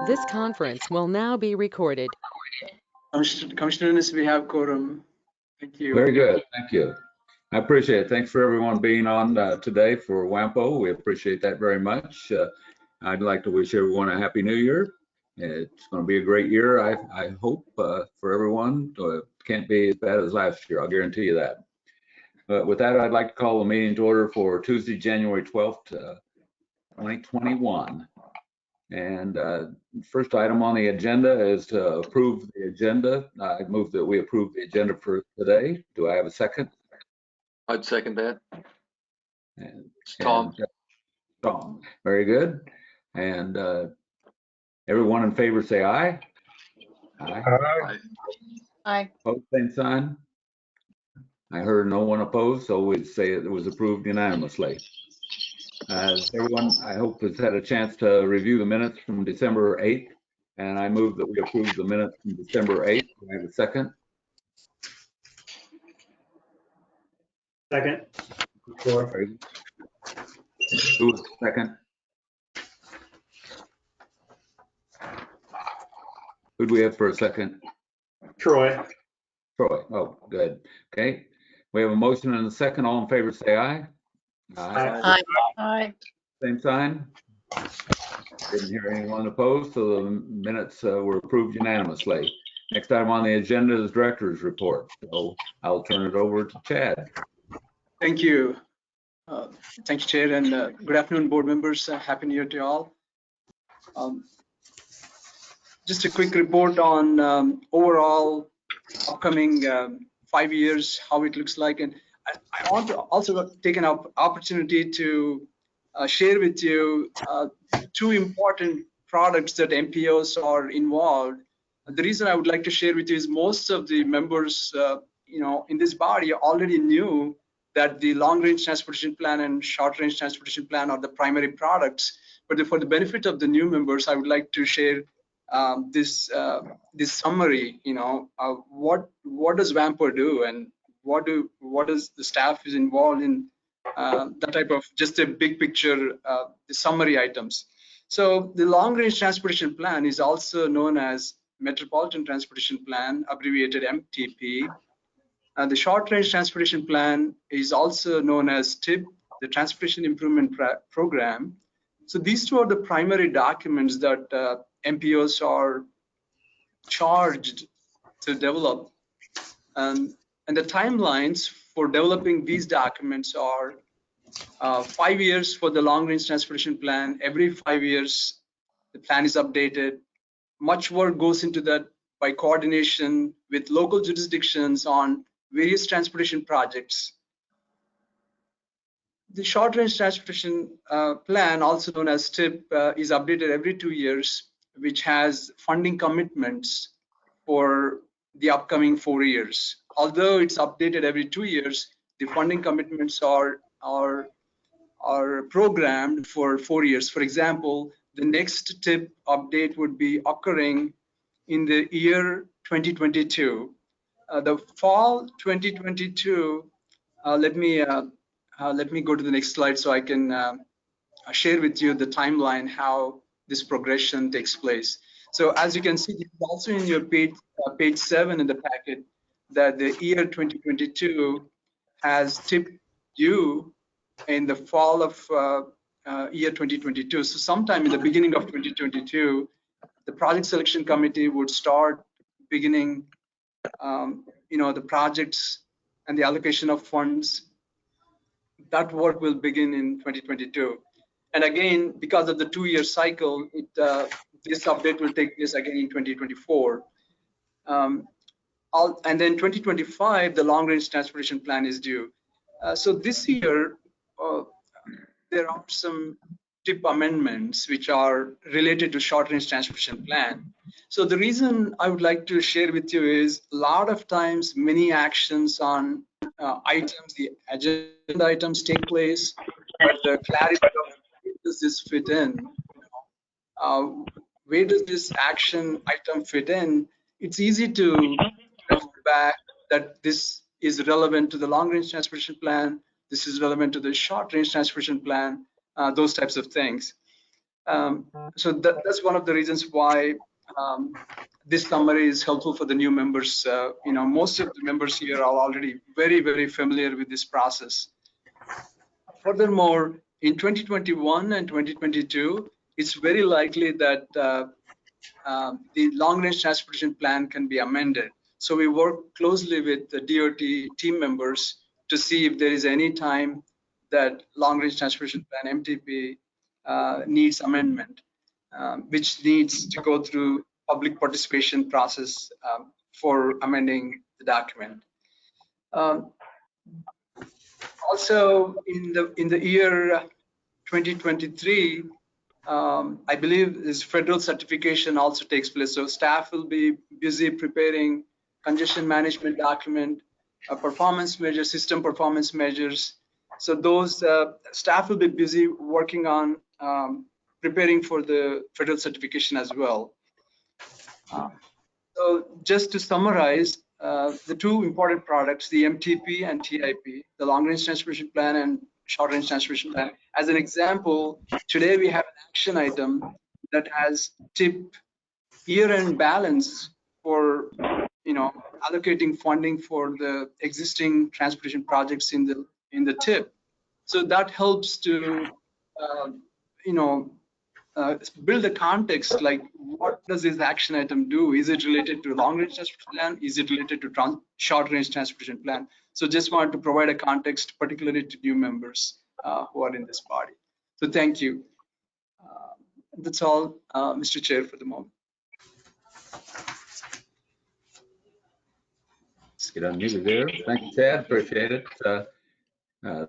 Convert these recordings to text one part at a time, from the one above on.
This conference will now be recorded. Commissioners, we have quorum. Thank you. Very good. Thank you. I appreciate it. Thanks for everyone being on today for WAMPO. We appreciate that very much. I'd like to wish everyone a happy new year. It's going to be a great year, I hope, for everyone. Can't be as bad as last year, I'll guarantee you that. But with that, I'd like to call the meeting to order for Tuesday, January 12th, 2021. And first item on the agenda is to approve the agenda. I move that we approve the agenda for today. Do I have a second? I'd second that. And, It's Tom. Tom, very good. And everyone in favor say aye. Aye. Aye. Aye. Opposed, same sign. I heard no one opposed, so we'd say it was approved unanimously. Everyone, I hope, has had a chance to review the minutes from December 8th, and I move that we approve the minutes from December 8th. Do I have a second? Second. Who was the second? Who do we have for a second? Troy. Troy. Oh, good. Okay. We have a motion and a second. All in favor, say aye. Aye. Aye. Same sign. Didn't hear anyone opposed, so the minutes were approved unanimously. Next item on the agenda is director's report. So I'll turn it over to Chad. Thank you. Thank you, Chair, and good afternoon, board members. Happy New Year to all. Just a quick report on overall upcoming 5 years, how it looks like. And I want to also take an opportunity to share with you two important products that MPOs are involved. The reason I would like to share with you is most of the members in this body already knew that the long-range transportation plan and short-range transportation plan are the primary products. But for the benefit of the new members, I would like to share this summary. What does WAMPO do, and what does the staff is involved in, that type of just a big picture, the summary items. So the long-range transportation plan is also known as Metropolitan Transportation Plan, abbreviated MTP. The short-range transportation plan is also known as TIP, the Transportation Improvement Program. So these two are the primary documents that MPOs are charged to develop. And the timelines for developing these documents are 5 years for the long-range transportation plan. Every 5 years, the plan is updated. Much work goes into that by coordination with local jurisdictions on various transportation projects. The short-range transportation plan, also known as TIP, is updated every 2 years, which has funding commitments for the upcoming 4 years. Although it's updated every 2 years, the funding commitments are programmed for 4 years. For example, the next TIP update would be occurring in the year 2022. The fall 2022, let me go to the next slide so I can share with you the timeline, how this progression takes place. So as you can see, it's also in your page 7 in the packet, that the year 2022 has TIP due in the fall of year 2022. So sometime in the beginning of 2022, the project selection committee would start beginning the projects and the allocation of funds. That work will begin in 2022. And again, because of the 2-year cycle, this update will take place again in 2024. And then 2025, the long-range transportation plan is due. So this year, there are some TIP amendments which are related to short-range transportation plan. So the reason I would like to share with you is a lot of times many actions on items, the agenda items take place, but the clarity of where does this fit in? Where does this action item fit in? It's easy to refer back that this is relevant to the long-range transportation plan, this is relevant to the short-range transportation plan, those types of things. So that's one of the reasons why this summary is helpful for the new members. Most of the members here are already very, very familiar with this process. Furthermore, in 2021 and 2022, it's very likely that the long-range transportation plan can be amended. So we work closely with the DOT team members to see if there is any time that long-range transportation plan (MTP) needs amendment, which needs to go through public participation process for amending the document. Also, in the year 2023, I believe this federal certification also takes place. So staff will be busy preparing congestion management document, performance measures, system performance measures. So those staff will be busy working on preparing for the federal certification as well. So just to summarize, the two important products, the MTP and TIP, the long range transportation plan and short range transportation plan. As an example, today we have an action item that has TIP year-end balance for allocating funding for the existing transportation projects in the TIP. So that helps to build a context, like what does this action item do? Is it related to long range transportation plan? Is it related to short range transportation plan? So just wanted to provide a context, particularly to new members who are in this body. So thank you. That's all, Mr. Chair, for the moment. Let's get unmuted there. Thank you, Chad. Appreciate it. The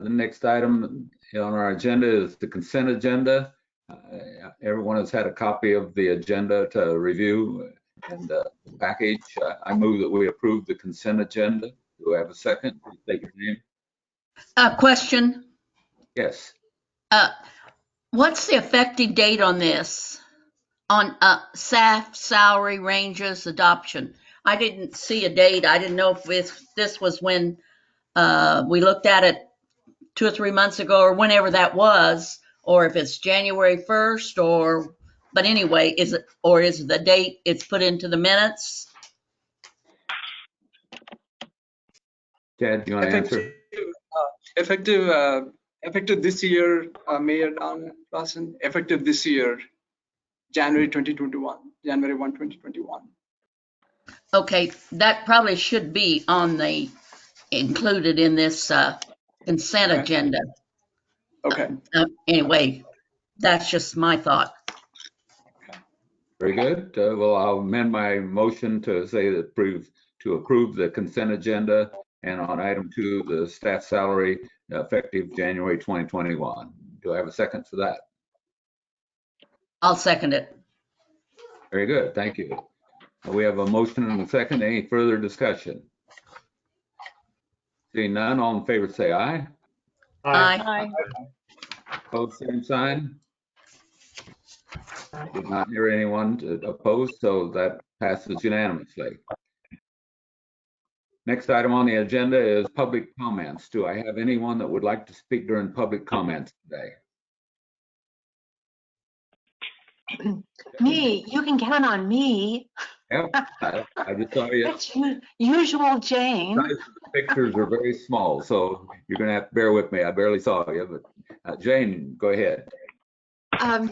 next item on our agenda is the consent agenda. Everyone has had a copy of the agenda to review and package. I move that we approve the consent agenda. Do I have a second? Please state your name. Question. Yes. What's the effective date on this? On staff salary ranges adoption? I didn't see a date. I didn't know if this was when we looked at it 2 or 3 months ago or whenever that was, or if it's January 1st but anyway, is the date it's put into the minutes? Chad, do you want to answer? Effective this year, Mayor Don Lawson, effective this year, January 2021, January 1, 2021. Okay, that probably should be included in this consent agenda. Okay. Anyway, that's just my thought. Very good. Well, I'll amend my motion to say that approve the consent agenda, and on item 2, the staff salary effective January 2021. Do I have a second for that? I'll second it. Very good. Thank you. We have a motion and a second. Any further discussion? Seeing none, all in favor say aye. Aye. Opposed, same sign. Did not hear anyone opposed, so that passes unanimously. Next item on the agenda is public comments. Do I have anyone that would like to speak during public comments today? Me, you can count on me. Yep, I just saw you. That's usual Jane. The pictures are very small, so you're going to have to bear with me. I barely saw you, but Jane, go ahead.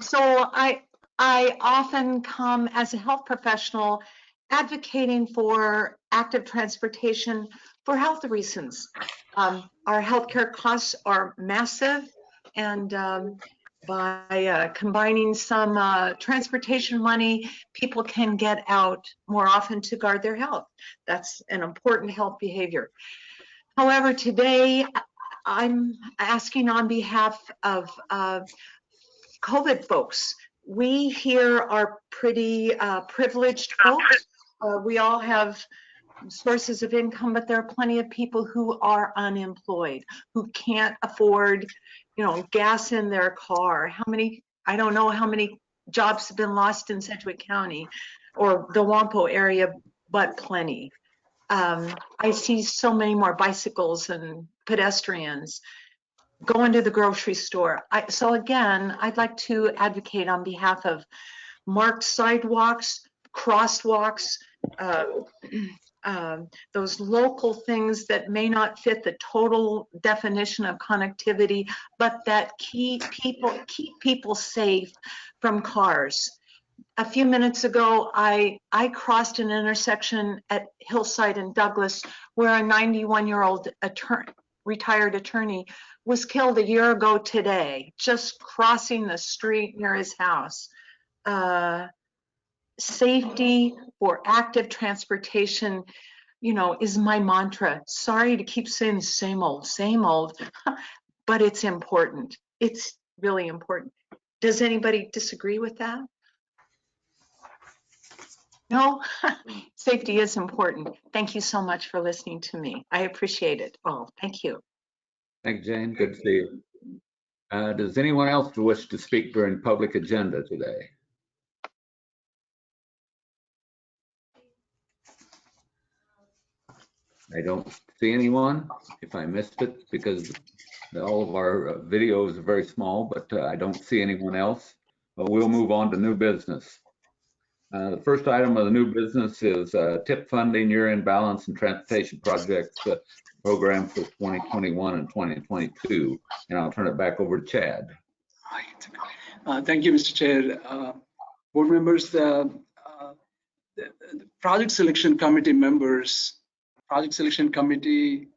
So I often come as a health professional advocating for active transportation for health reasons. Our healthcare costs are massive, and by combining some transportation money, people can get out more often to guard their health. That's an important health behavior. However, today I'm asking on behalf of COVID folks. We here are pretty privileged folks. We all have sources of income, but there are plenty of people who are unemployed, who can't afford, gas in their car. I don't know how many jobs have been lost in Sedgwick County or the WAMPO area, but plenty. I see so many more bicycles and pedestrians. going to the grocery store. So again, I'd like to advocate on behalf of marked sidewalks, crosswalks, those local things that may not fit the total definition of connectivity, but that keep people safe from cars. A few minutes ago, I crossed an intersection at Hillside and Douglas where a 91-year-old retired attorney was killed a year ago today, just crossing the street near his house. Safety for active transportation, you know, is my mantra. Sorry to keep saying the same old, but it's important. It's really important. Does anybody disagree with that? No? Safety is important. Thank you so much for listening to me. I appreciate it all. Thank you. Thank you, Jane. Good to see you. Does anyone else wish to speak during public agenda today? I don't see anyone. If I missed it, because all of our videos are very small, but I don't see anyone else. But we'll move on to new business. The first item of the new business is TIP funding, year-end balance and transportation projects program for 2021 and 2022. And I'll turn it back over to Chad. Thank you, Mr. Chair. Board members, the project selection committee members, project selection committee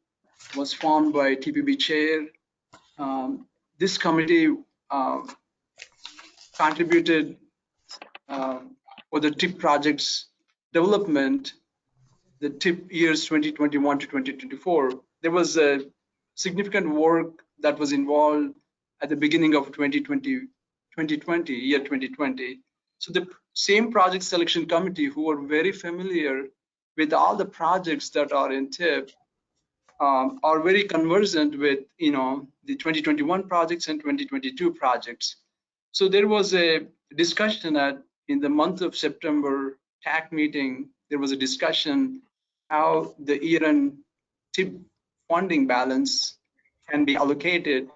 was formed by TPB chair. This committee contributed for the TIP projects development, the TIP years 2021 to 2024. There was a significant work that was involved at the beginning of 2020. So the same project selection committee who are very familiar with all the projects that are in TIP are very conversant with, you know, the 2021 projects and 2022 projects. So there was a discussion in the month of September TAC meeting. There was a discussion how the year-end TIP funding balance can be allocated.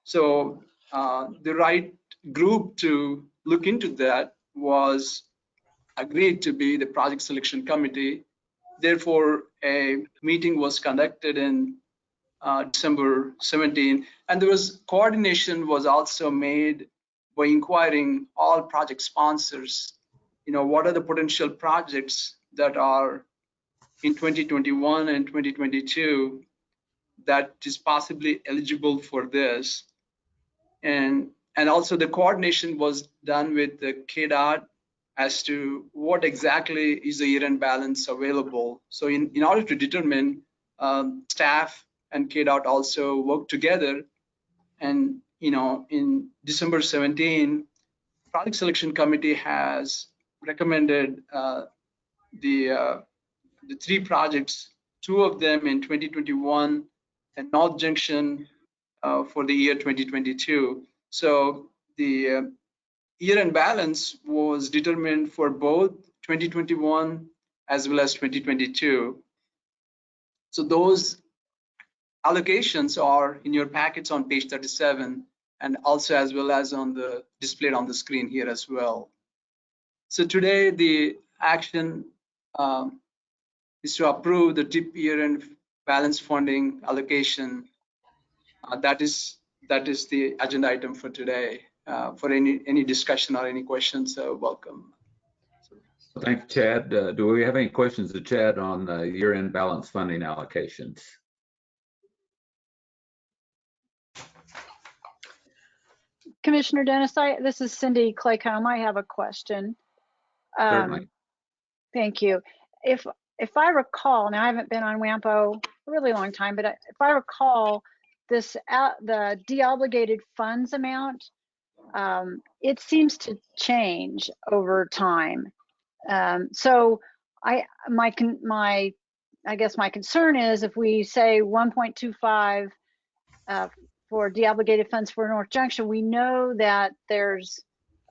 So the right group to look into that was agreed to be the project selection committee. Therefore, a meeting was conducted in December 17, and there was coordination was also made by inquiring all project sponsors, you know, what are the potential projects that are in 2021 and 2022 that is possibly eligible for this. And also the coordination was done with the KDOT as to what exactly is the year-end balance available. So in order to determine, staff and KDOT also work together. And, you know, in December 17, project selection committee has recommended the 3 projects, 2 of them in 2021 and North Junction for the year 2022. So the year-end balance was determined for both 2021 as well as 2022. So those allocations are in your packets on page 37 and also as well as on the displayed on the screen here as well. So today the action is to approve the TIP year-end balance funding allocation. That is the agenda item for today. For any discussion or any questions, welcome. Thanks, Chad. Do we have any questions to Chad on year-end balance funding allocations? Commissioner Dennis, this is Cindy Claycomb. I have a question. Certainly. Thank you. If I recall, now I haven't been on WAMPO a really long time, but if I recall, the deobligated funds amount, it seems to change over time. So I guess my concern is if we say 1.25 for deobligated funds for North Junction, we know that there's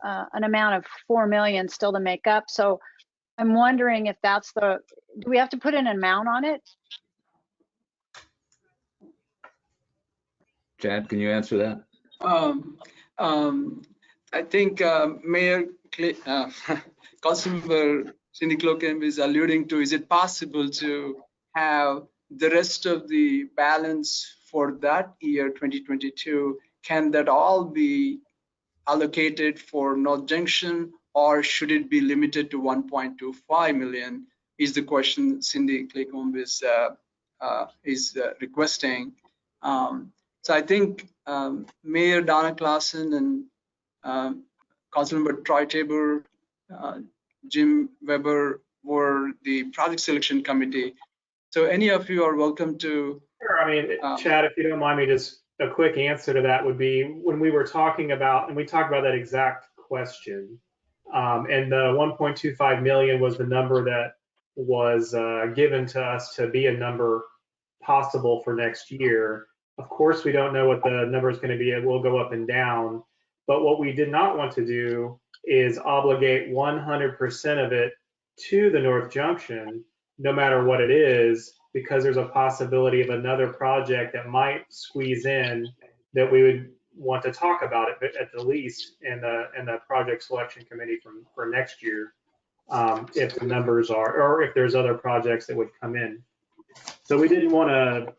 an amount of 4 million still to make up. So I'm wondering if that's do we have to put an amount on it? Chad, can you answer that? I think Mayor Councilmember Cindy Cloakham is alluding to, is it possible to have the rest of the balance for that year, 2022, can that all be allocated for North Junction, or should it be limited to 1.25 million is the question Cindy Cloakham is requesting. So I think Mayor Donna Clausen and Councilmember Troy Tabor, Jim Weber were the project selection committee. So any of you are welcome to. Sure. I mean, Chad, if you don't mind me, just a quick answer to that would be when we were talking about, and we talked about that exact question, and the 1.25 million was the number that was given to us to be a number possible for next year. Of course, we don't know what the number is going to be. It will go up and down. But what we did not want to do is obligate 100% of it to the North Junction, no matter what it is, because there's a possibility of another project that might squeeze in that we would want to talk about it at the least in the project selection committee for next year, if the numbers are, or if there's other projects that would come in. So we didn't want to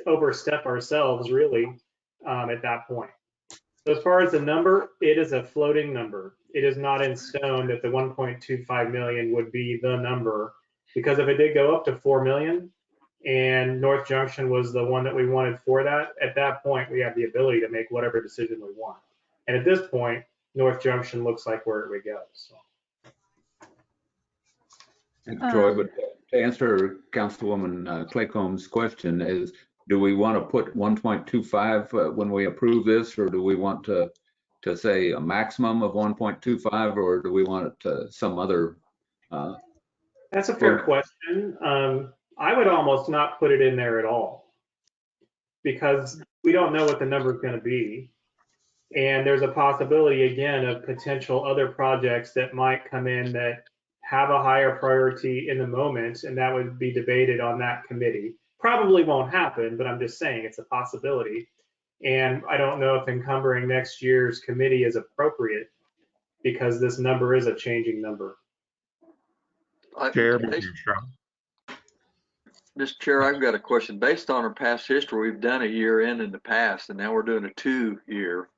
overstep ourselves really at that point. So as far as the number, it is a floating number. It is not in stone that the 1.25 million would be the number, because if it did go up to 4 million and North Junction was the one that we wanted for that, at that point we have the ability to make whatever decision we want. And at this point, North Junction looks like where it would go. So. Troy, but to answer Councilwoman Claycomb's question is, do we want to put 1.25 when we approve this, or do we want to say a maximum of 1.25, or do we want it to some other? That's a fair question. I would almost not put it in there at all, because we don't know what the number is going to be. And there's a possibility, again, of potential other projects that might come in that have a higher priority in the moment, and that would be debated on that committee. Probably won't happen, but I'm just saying it's a possibility. And I don't know if encumbering next year's committee is appropriate, because this number is a changing number. Chair, Mr. Chair, I've got a question. Based on our past history, we've done a year in the past, and now we're doing a 2-year.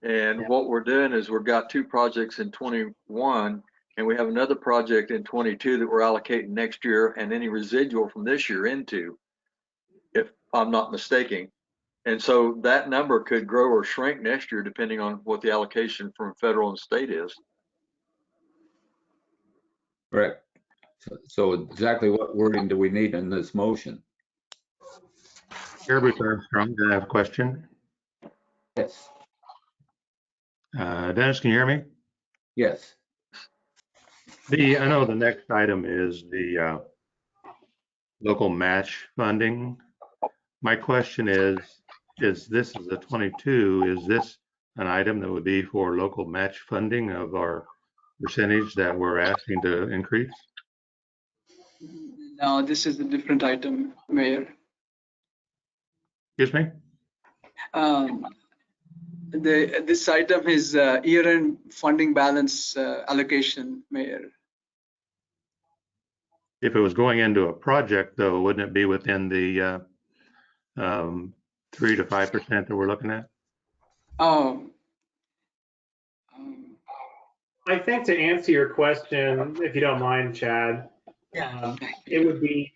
And what we're doing is we've got 2 projects in 21, and we have another project in 22 that we're allocating next year, and any residual from this year into, if I'm not mistaken. And so that number could grow or shrink next year depending on what the allocation from federal and state is. Correct. So exactly what wording do we need in this motion? Chair Bruce Armstrong, I have a question. Yes. Dennis, can you hear me? Yes. I know the next item is the local match funding. My question is this is the 22, is this an item that would be for local match funding of our percentage that we're asking to increase? No, this is a different item, Mayor. Excuse me? This item is year-end funding balance allocation, Mayor. If it was going into a project, though, wouldn't it be within the 3 to 5% that we're looking at? Oh. I think to answer your question, if you don't mind, Chad, it would be,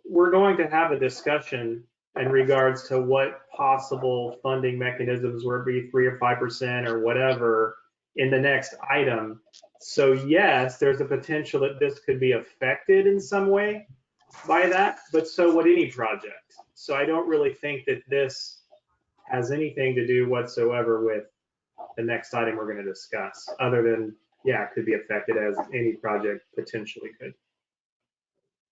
we're going to have a discussion in regards to what possible funding mechanisms would be 3 or 5% or whatever in the next item. So yes, there's a potential that this could be affected in some way by that, but so would any project. So I don't really think that this has anything to do whatsoever with the next item we're going to discuss, other than, yeah, it could be affected as any project potentially could.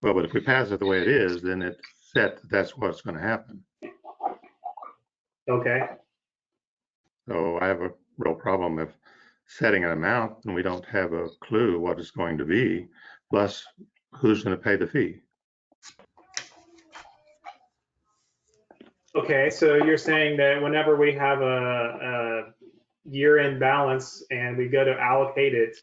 Well, but if we pass it the way it is, then it's set that that's what's going to happen. Okay. So I have a real problem of setting an amount and we don't have a clue what it's going to be, plus who's going to pay the fee. Okay, so you're saying that whenever we have a year-end balance and we go to allocate it,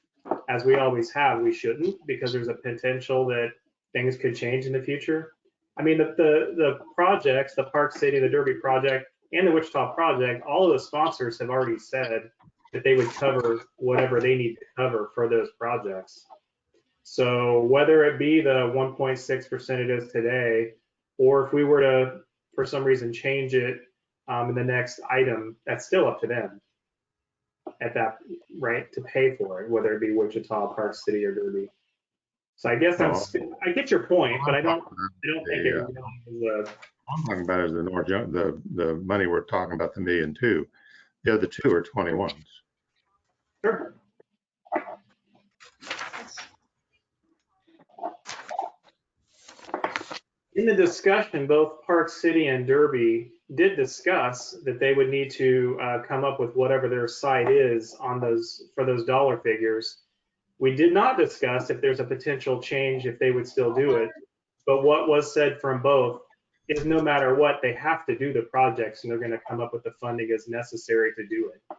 as we always have, we shouldn't, because there's a potential that things could change in the future? I mean, the projects, the Park City, the Derby project, and the Wichita project, all of the sponsors have already said that they would cover whatever they need to cover for those projects. So whether it be the 1.6% it is today, or if we were to, for some reason, change it in the next item, that's still up to them at that, right, to pay for it, whether it be Wichita, Park City, or Derby. So I guess I get your point, but I don't think it really is I'm talking about is the money we're talking about, the $1.2 million. The other two are 21s. Sure. In the discussion, both Park City and Derby did discuss that they would need to come up with whatever their site is on those for those dollar figures. We did not discuss if there's a potential change if they would still do it. But what was said from both is no matter what, they have to do the projects and they're going to come up with the funding as necessary to do it.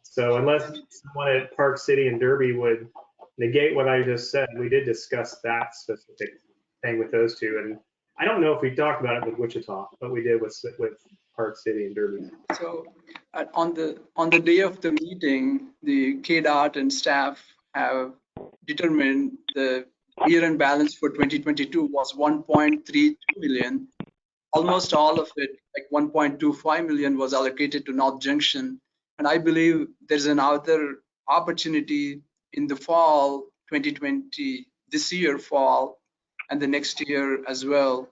So unless someone at Park City and Derby would negate what I just said, we did discuss that specific thing with those two. And I don't know if we talked about it with Wichita, but we did with Park City and Derby. So on the day of the meeting, the KDOT and staff have determined the year-end balance for 2022 was 1.32 million. Almost all of it, like 1.25 million, was allocated to North Junction. And I believe there's another opportunity in the fall 2020, this year fall, and the next year as well.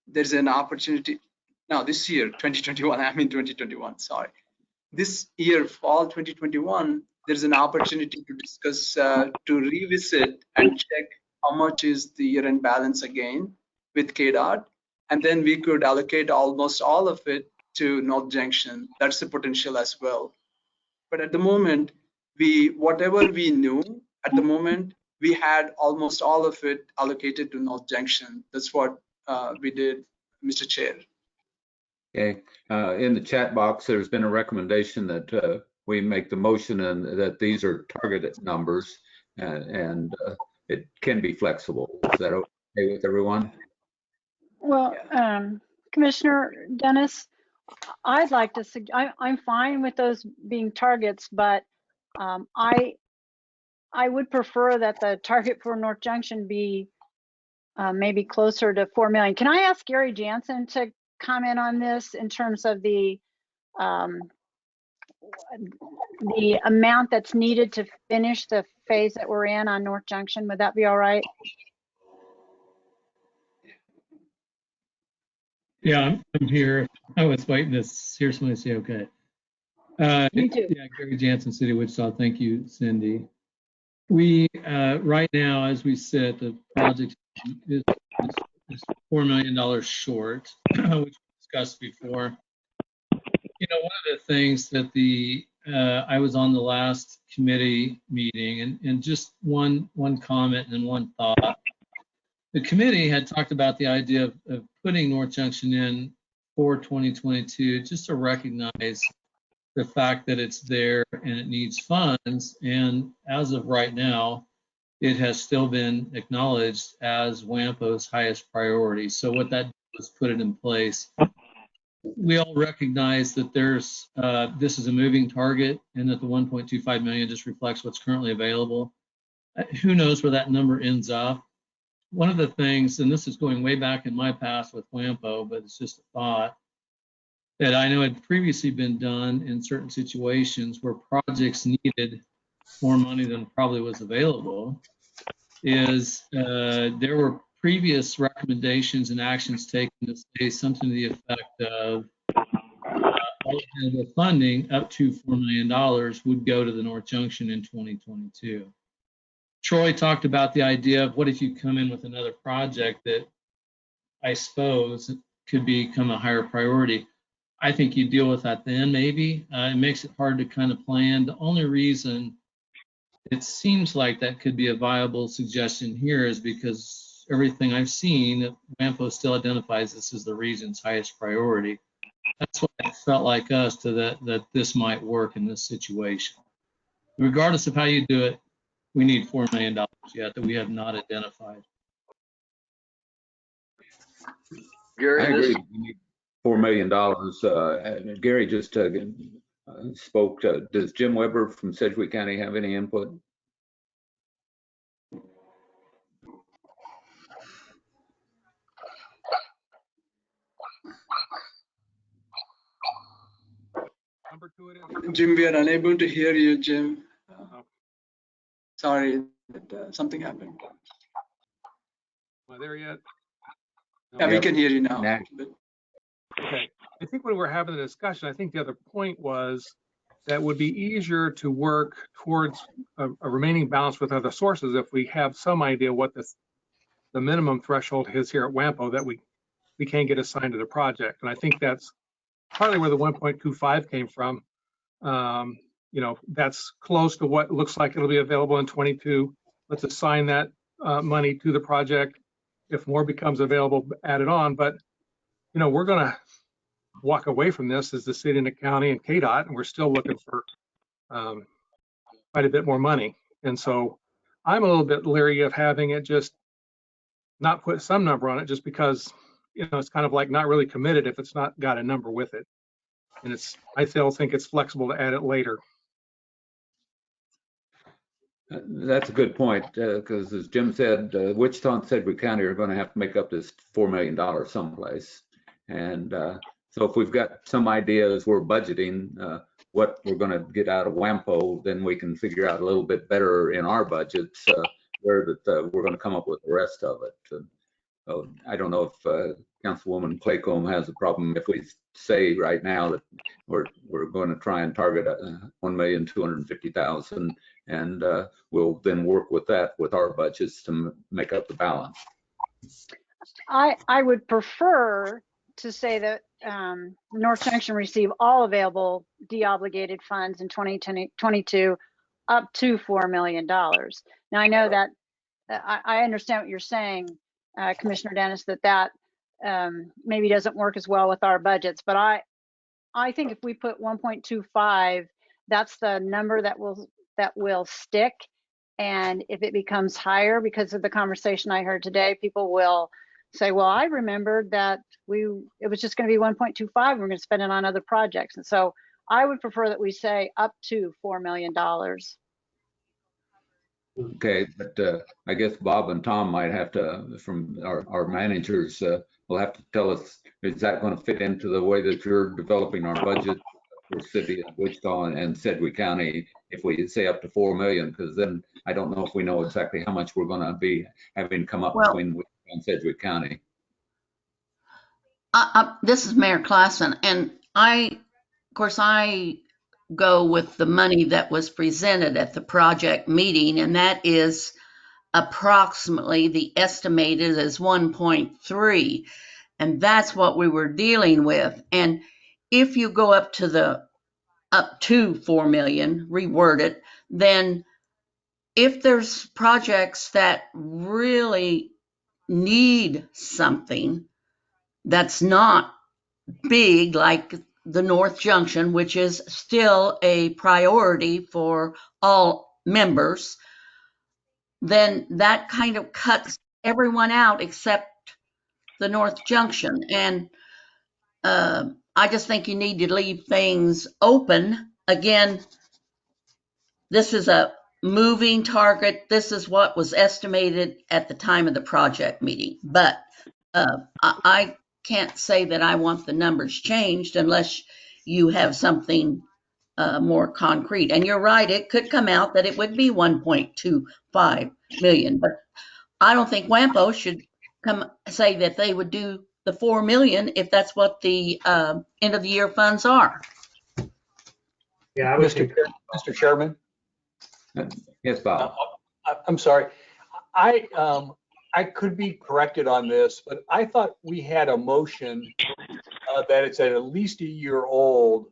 There's an opportunity. Now this year, 2021, I mean 2021, sorry. This year, fall 2021, there's an opportunity to discuss, to revisit and check how much is the year-end balance again with KDOT. And then we could allocate almost all of it to North Junction. That's the potential as well. But at the moment, whatever we knew at the moment, we had almost all of it allocated to North Junction. That's what we did, Mr. Chair. Okay, in the chat box, there's been a recommendation that we make the motion and that these are targeted numbers and it can be flexible. Is that okay with everyone? Well, Commissioner Dennis, I'd like to I'm fine with those being targets, but I would prefer that the target for North Junction be maybe closer to 4 million. Can I ask Gary Jansen to comment on this in terms of the amount that's needed to finish the phase that we're in on North Junction? Would that be all right? Yeah, I'm here. I was waiting to hear somebody say okay. Me too. Yeah, Gary Jansen, City of Wichita. Thank you, Cindy. We, right now, as we sit, the project is $4 million short, which we discussed before. You know, one of the things that I was on the last committee meeting, and just one comment and one thought. The committee had talked about the idea of putting North Junction in for 2022, just to recognize the fact that it's there and it needs funds. And as of right now, it has still been acknowledged as WAMPO's highest priority. So what that did was put it in place. We all recognize that this is a moving target and that the 1.25 million just reflects what's currently available. Who knows where that number ends up? One of the things, and this is going way back in my past with WAMPO, but it's just a thought, that I know had previously been done in certain situations where projects needed more money than probably was available, is there were previous recommendations and actions taken to say something to the effect of all available funding up to $4 million would go to the North Junction in 2022. Troy talked about the idea of what if you come in with another project that I suppose could become a higher priority. I think you deal with that then maybe. It makes it hard to kind of plan. The only reason it seems like that could be a viable suggestion here is because everything I've seen, WAMPO still identifies this as the region's highest priority. That's what it felt like us to that this might work in this situation. Regardless of how you do it, we need $4 million yet that we have not identified. Gary, I agree. We need $4 million. Gary just spoke. Does Jim Weber from Sedgwick County have any input? Number two, it is. Jim, we are unable to hear you, Jim. Sorry, something happened. Am I there yet? No. Yeah, we can hear you now. Okay. I think when we're having the discussion, I think the other point was that it would be easier to work towards a remaining balance with other sources if we have some idea what the minimum threshold is here at WAMPO that we can't get assigned to the project. And I think that's partly where the 1.25 came from. You know, that's close to what looks like it'll be available in 22. Let's assign that money to the project. If more becomes available, add it on. But, you know, we're going to walk away from this as the city and the county and KDOT, and we're still looking for quite a bit more money. And so I'm a little bit leery of having it just not put some number on it just because, you know, it's kind of like not really committed if it's not got a number with it. And I still think it's flexible to add it later. That's a good point, because as Jim said, Wichita and Sedgwick County are going to have to make up this $4 million someplace. And so if we've got some idea as we're budgeting what we're going to get out of WAMPO, then we can figure out a little bit better in our budgets where we're going to come up with the rest of it. I don't know if Councilwoman Claycomb has a problem if we say right now that we're going to try and target $1,250,000, and we'll then work with that with our budgets to make up the balance. I would prefer to say that North Junction receive all available deobligated funds in 2022 up to $4 million. Now I know that I understand what you're saying, Commissioner Dennis, that maybe doesn't work as well with our budgets, but I think if we put 1.25, that's the number that will stick. And if it becomes higher because of the conversation I heard today, people will say, well, I remembered that it was just going to be 1.25. We're going to spend it on other projects. And so I would prefer that we say up to $4 million. Okay, but I guess Bob and Tom might have to, from our managers, will have to tell us, is that going to fit into the way that you're developing our budget for city of Wichita and Sedgwick County if we say up to 4 million? Because then I don't know if we know exactly how much we're going to be having come up between Wichita and Sedgwick County. This is Mayor Klassen, and of course, I go with the money that was presented at the project meeting, and that is approximately the estimated as 1.3, and that's what we were dealing with. And if you go up to 4 million, reword it, then if there's projects that really need something that's not big, like the North Junction, which is still a priority for all members, then that kind of cuts everyone out except the North Junction. And I just think you need to leave things open. Again, this is a moving target. This is what was estimated at the time of the project meeting. But I can't say that I want the numbers changed unless you have something more concrete. And you're right, it could come out that it would be 1.25 million, but I don't think WAMPO should say that they would do the 4 million if that's what the end of the year funds are. Yeah, I would Mr. Chairman. Yes, Bob. I'm sorry. I could be corrected on this, but I thought we had a motion that it's at least a year old,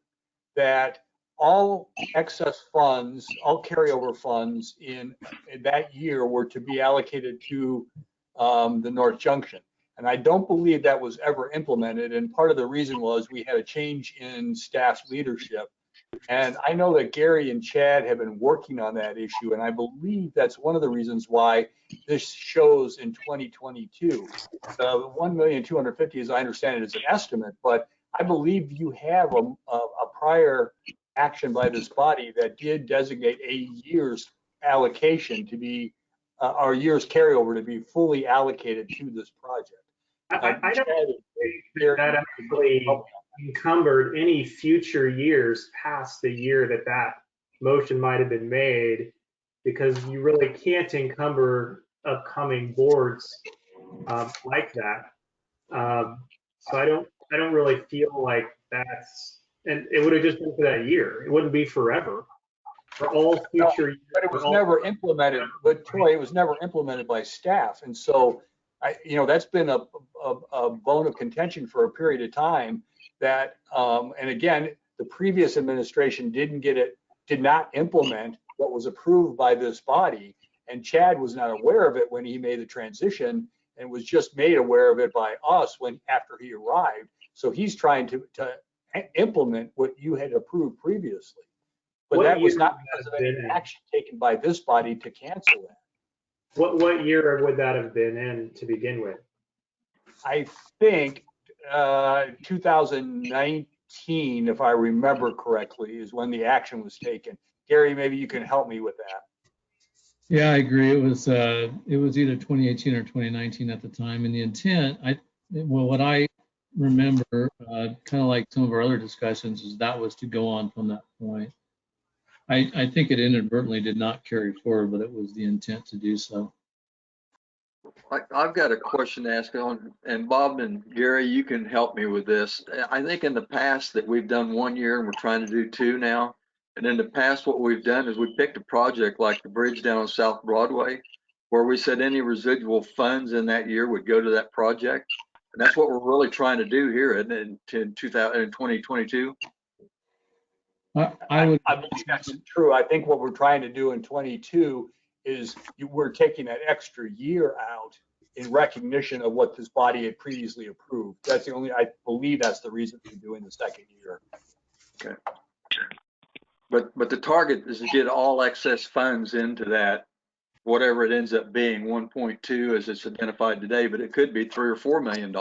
that all excess funds, all carryover funds in that year were to be allocated to the North Junction. And I don't believe that was ever implemented. And part of the reason was we had a change in staff's leadership. And I know that Gary and Chad have been working on that issue. And I believe that's one of the reasons why this shows in 2022. The 1,250,000, as I understand it, is an estimate, but I believe you have a prior action by this body that did designate a year's allocation to be, or year's carryover to be fully allocated to this project. I don't think that actually encumbered any future years past the year that that motion might have been made, because you really can't encumber upcoming boards like that. So I don't really feel like that's, and it would have just been for that year. It wouldn't be forever. For all future years. But it was never implemented, but Troy, it was never implemented by staff. And so, that's been a bone of contention for a period of time that, and again, the previous administration did not implement what was approved by this body. And Chad was not aware of it when he made the transition, and was just made aware of it by us after he arrived. So he's trying to implement what you had approved previously. But that was not because of any action taken by this body to cancel that. What year would that have been in to begin with? I think 2019, if I remember correctly, is when the action was taken. Gary, maybe you can help me with that. Yeah, I agree. It was either 2018 or 2019 at the time. And the intent, what I remember, kind of like some of our other discussions, is that was to go on from that point. I think it inadvertently did not carry forward, but it was the intent to do so. I've got a question to ask on, and Bob and Gary, you can help me with this. I think in the past that we've done 1 year and we're trying to do 2 now. And in the past, what we've done is we picked a project like the bridge down on South Broadway, where we said any residual funds in that year would go to that project. And that's what we're really trying to do here in 2022. I believe that's true. I think what we're trying to do in 22 is we're taking that extra year out in recognition of what this body had previously approved. That's I believe that's the reason for doing the second year. Okay. But the target is to get all excess funds into that, whatever it ends up being, 1.2 as it's identified today, but it could be $3 or $4 million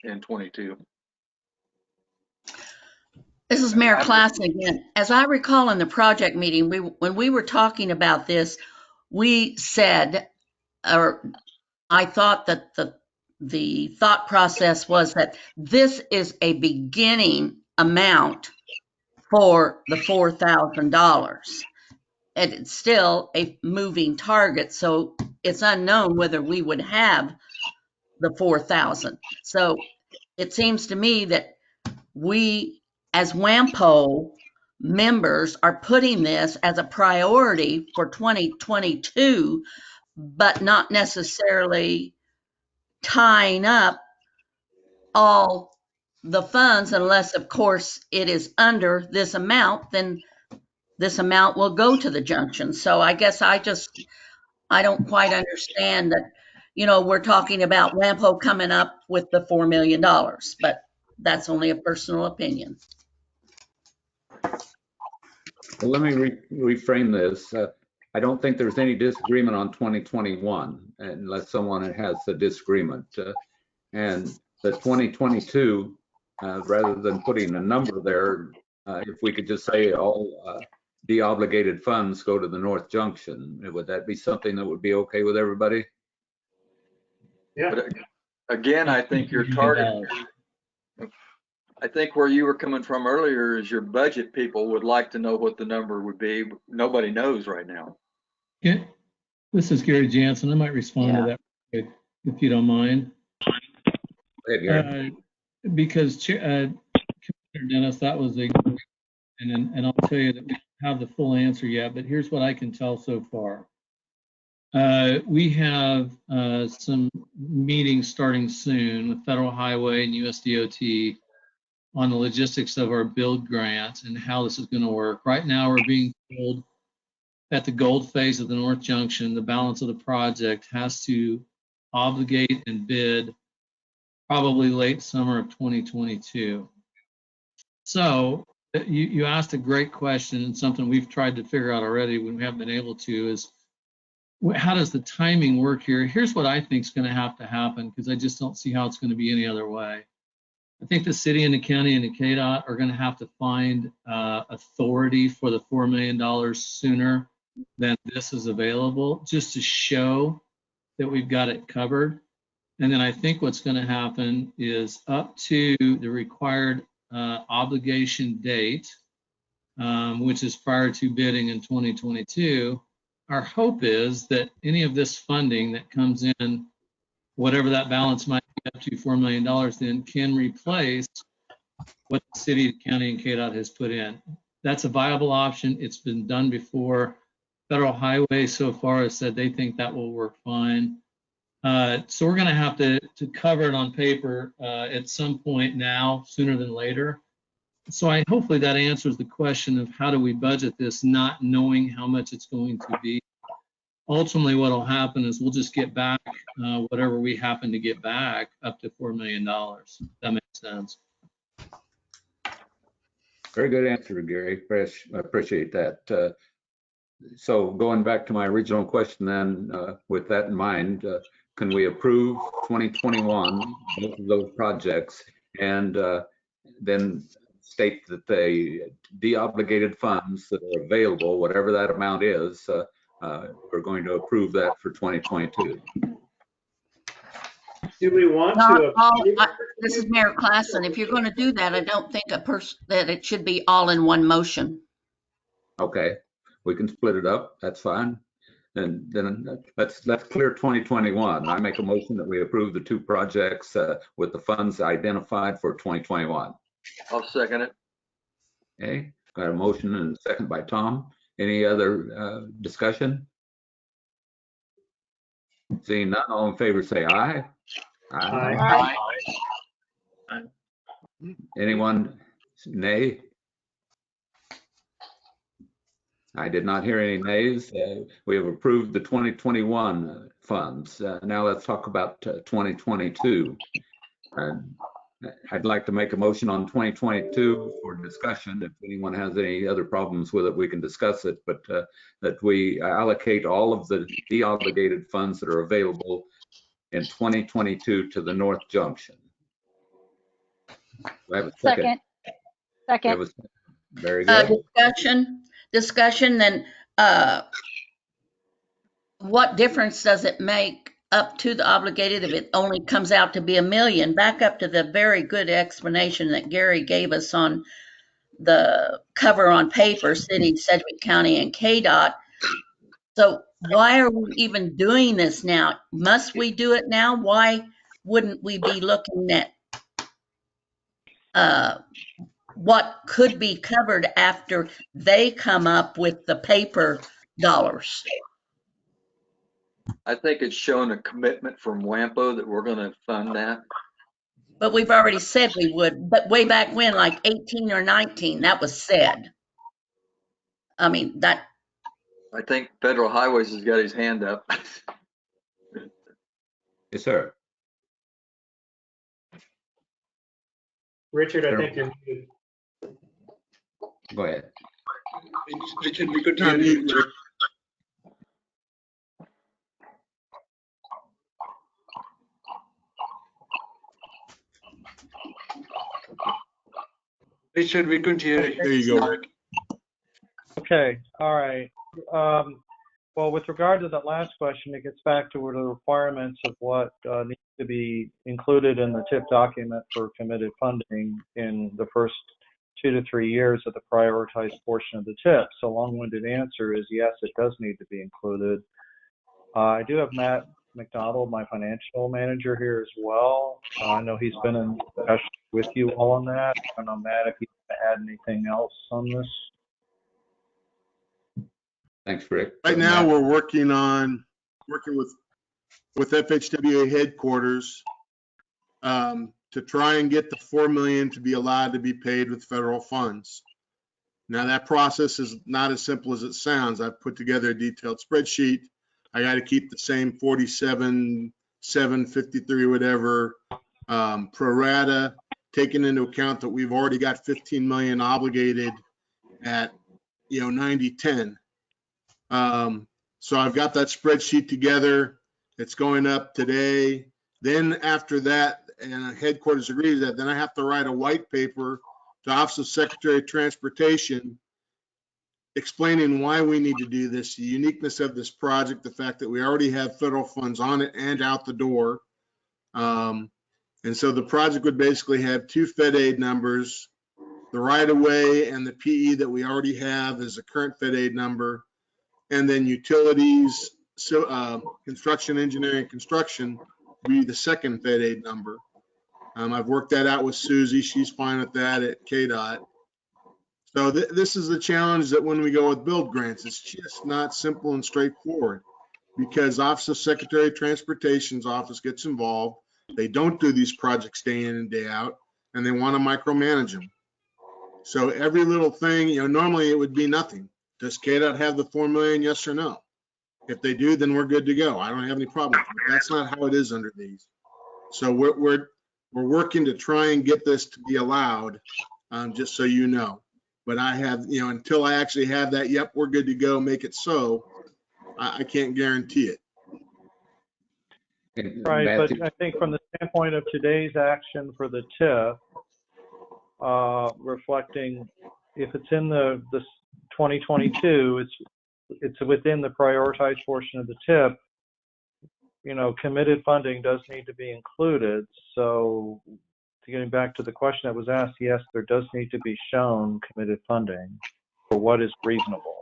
in 22. This is Mayor Klassen again. As I recall in the project meeting, when we were talking about this, we said, or I thought that the thought process was that this is a beginning amount for the $4,000. And it's still a moving target, so it's unknown whether we would have the 4,000. So it seems to me that we, as WAMPO members, are putting this as a priority for 2022, but not necessarily tying up all the funds unless, of course, it is under this amount, then this amount will go to the junction. So I guess I don't quite understand that, we're talking about WAMPO coming up with the $4 million, but that's only a personal opinion. Well, let me reframe this. I don't think there's any disagreement on 2021 unless someone has a disagreement. And the 2022, rather than putting a number there, if we could just say all deobligated funds go to the North Junction, would that be something that would be okay with everybody? Yeah. But again, I think your target, I think where you were coming from earlier is your budget people would like to know what the number would be. Nobody knows right now. Yeah, this is Gary Jansen. I might respond to that if you don't mind. Hey, Gary. Because Commissioner Dennis, that was and I'll tell you that we don't have the full answer yet, but here's what I can tell so far. We have some meetings starting soon with Federal Highway and USDOT on the logistics of our build grant and how this is going to work. Right now, we're being told that the gold phase of the North Junction, the balance of the project, has to obligate and bid probably late summer of 2022. So you asked a great question, and something we've tried to figure out already when we haven't been able to is, how does the timing work here? Here's what I think is going to have to happen, because I just don't see how it's going to be any other way. I think the city and the county and the KDOT are going to have to find authority for the $4 million sooner than this is available, just to show that we've got it covered. And then I think what's going to happen is, up to the required obligation date, which is prior to bidding in 2022, our hope is that any of this funding that comes in, whatever that balance might be, up to $4 million, then can replace what the city, county, and KDOT has put in. That's a viable option. It's been done before. Federal Highway so far has said they think that will work fine. So we're going to have to cover it on paper at some point now, sooner than later. So hopefully that answers the question of how do we budget this, not knowing how much it's going to be. Ultimately, what will happen is we'll just get back whatever we happen to get back, up to $4 million. That makes sense. Very good answer, Gary. I appreciate that. So going back to my original question then, with that in mind, can we approve 2021, both of those projects, and then state that the deobligated funds that are available, whatever that amount is, we're going to approve that for 2022? Do we want Not to? all, this is Mayor Klassen. If you're going to do that, I don't think that it should be all in one motion. Okay, we can split it up. That's fine. And then let's clear 2021. I make a motion that we approve the two projects with the funds identified for 2021. I'll second it. Okay, got a motion and a second by Tom. Any other discussion? Seeing none, all in favor say aye. Aye. Anyone nay? I did not hear any nays. We have approved the 2021 funds. Now let's talk about 2022. I'd like to make a motion on 2022 for discussion. If anyone has any other problems with it, we can discuss it, but that we allocate all of the deobligated funds that are available in 2022 to the North Junction. Do I have a second? Second. Very good. Discussion, then what difference does it make up to the obligated if it only comes out to be $1 million? Back up to the very good explanation that Gary gave us on the cover on paper, city, Sedgwick County, and KDOT. So why are we even doing this now? Must we do it now? Why wouldn't we be looking at what could be covered after they come up with the paper dollars? I think it's showing a commitment from WAMPO that we're going to fund that. But we've already said we would, but way back when, like 18 or 19, that was said. I mean, that. I think Federal Highways has got his hand up. Yes, sir. Richard, I think you're muted. Go ahead. Richard, we could hear you. Richard, we couldn't hear you. There you go. Okay, all right. Well, with regard to that last question, it gets back to the requirements of what needs to be included in the TIP document for committed funding in the first 2 to 3 years of the prioritized portion of the TIP. So long-winded answer is yes, it does need to be included. I do have Matt McDonald, my financial manager, here as well. I know he's been in discussion with you all on that. I don't know, Matt, if you want to add anything else on this. Thanks, Rick. Right now, we're working with FHWA headquarters to try and get the $4 million to be allowed to be paid with federal funds. Now, that process is not as simple as it sounds. I've put together a detailed spreadsheet. I got to keep the same 47, 753, whatever pro rata, taking into account that we've already got 15 million obligated at, 90/10. So I've got that spreadsheet together. It's going up today. Then after that, and headquarters agrees that, then I have to write a white paper to Office of Secretary of Transportation explaining why we need to do this, the uniqueness of this project, the fact that we already have federal funds on it and out the door. And so the project would basically have two Fed aid numbers, the right-of-way and the PE that we already have is the current Fed aid number, and then utilities, construction, engineering, construction be the second Fed aid number. I've worked that out with Susie. She's fine with that at KDOT. So this is the challenge that when we go with build grants, it's just not simple and straightforward because Office of Secretary of Transportation's office gets involved. They don't do these projects day in and day out, and they want to micromanage them. So every little thing, normally it would be nothing. Does KDOT have the 4 million? Yes or no? If they do, then we're good to go. I don't have any problem with it. But that's not how it is under these. So we're working to try and get this to be allowed, just so you know. But I have, until I actually have that, yep, we're good to go, make it so, I can't guarantee it. Right, but I think from the standpoint of today's action for the TIF, reflecting if it's in the 2022, it's within the prioritized portion of the TIF. Committed funding does need to be included. So, getting back to the question that was asked, yes, there does need to be shown committed funding for what is reasonable.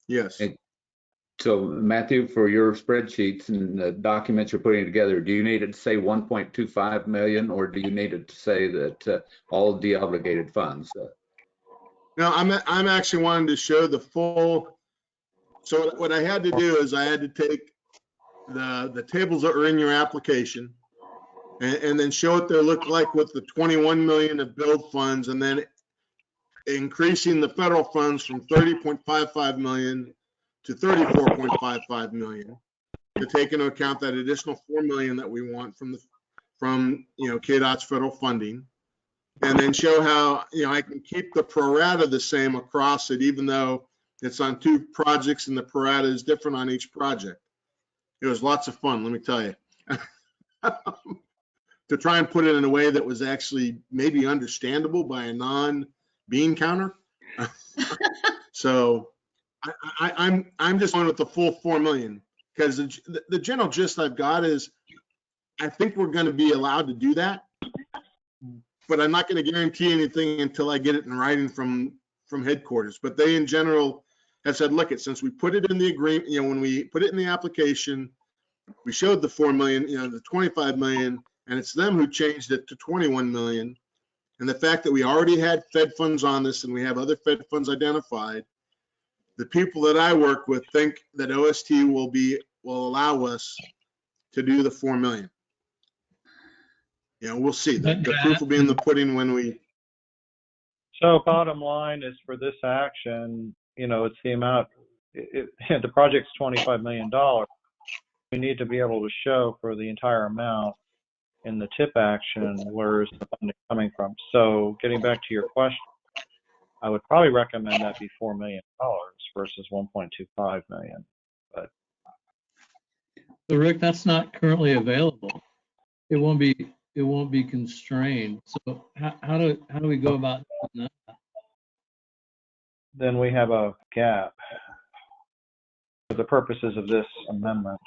Yes. So Matthew, for your spreadsheets and the documents you're putting together, do you need it to say 1.25 million or do you need it to say that all deobligated funds? No, I'm actually wanting to show the full. So what I had to do is I had to take the tables that are in your application and then show what they look like with the 21 million of build funds and then increasing the federal funds from 30.55 million to 34.55 million to take into account that additional 4 million that we want from KDOT's federal funding, and then show how I can keep the pro rata the same across it, even though it's on two projects and the pro rata is different on each project. It was lots of fun, let me tell you, to try and put it in a way that was actually maybe understandable by a non-bean counter. So I'm just going with the full 4 million because the general gist I've got is I think we're going to be allowed to do that, but I'm not going to guarantee anything until I get it in writing from headquarters. But they in general have said, look, since we put it in the agreement, when we put it in the application, we showed the 4 million, the 25 million, and it's them who changed it to 21 million. And the fact that we already had Fed funds on this and we have other Fed funds identified, the people that I work with think that OST will allow us to do the 4 million. We'll see. The proof will be in the pudding when we. So bottom line is for this action, it's the amount, the project's $25 million. We need to be able to show for the entire amount in the TIP action, where is the funding coming from? So getting back to your question, I would probably recommend that be $4 million versus 1.25 million. But So Rick, that's not currently available. It won't be constrained. So how do we go about doing that? Then we have a gap for the purposes of this amendment.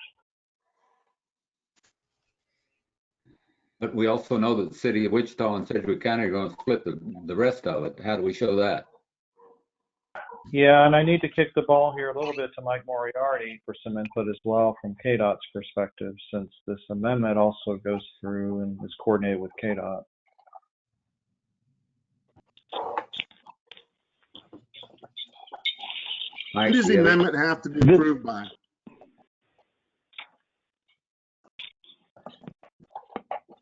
But we also know that the city of Wichita and Sedgwick County are going to split the rest of it. How do we show that? Yeah, and I need to kick the ball here a little bit to Mike Moriarty for some input as well from KDOT's perspective, since this amendment also goes through and is coordinated with KDOT. Who does the amendment have to be approved by?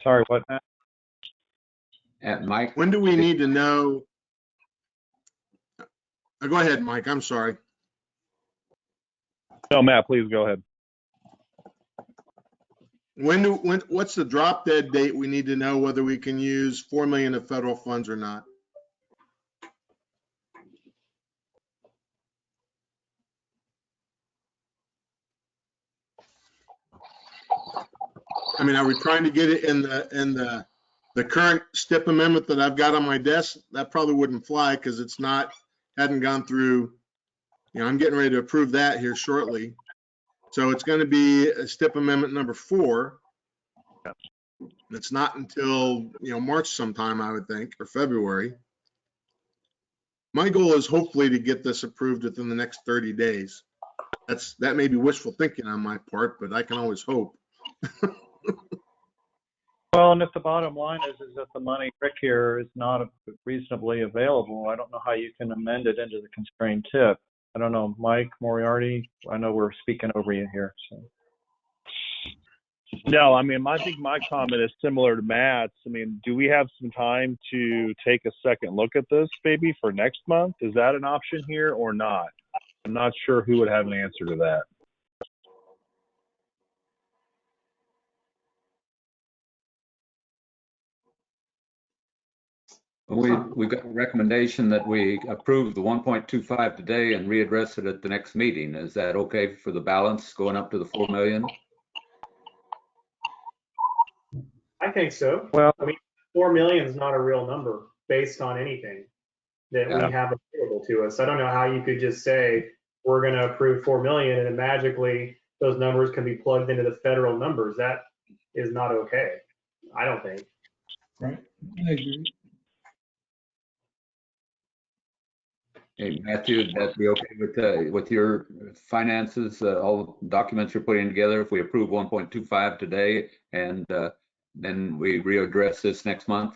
Sorry, what, Matt? Mike? When do we need to know? Go ahead, Mike. I'm sorry. No, Matt, please go ahead. What's the drop dead date? We need to know whether we can use 4 million of federal funds or not. I mean, are we trying to get it in the current STIP amendment that I've got on my desk? That probably wouldn't fly because it's not, hadn't gone through, you know, I'm getting ready to approve that here shortly. So it's going to be a STIP amendment number 4. It's not until, you know, March sometime, I would think, or February. My goal is hopefully to get this approved within the next 30 days. That may be wishful thinking on my part, but I can always hope. Well, and if the bottom line is that the money, Rick, here is not reasonably available, I don't know how you can amend it into the constrained tip. I don't know, Mike, Moriarty, I know we're speaking over you here. So. No, I mean, I think my comment is similar to Matt's. I mean, do we have some time to take a second look at this maybe for next month? Is that an option here or not? I'm not sure who would have an answer to that. We've got a recommendation that we approve the 1.25 today and readdress it at the next meeting. Is that okay for the balance going up to the 4 million? I think so. Well, I mean, 4 million is not a real number based on anything that we have available to us. I don't know how you could just say we're going to approve 4 million and then magically those numbers can be plugged into the federal numbers. That is not okay. I don't think. Right. I agree. Hey, Matthew, would that be okay with your finances, all the documents you're putting together, if we approve 1.25 today and then we readdress this next month?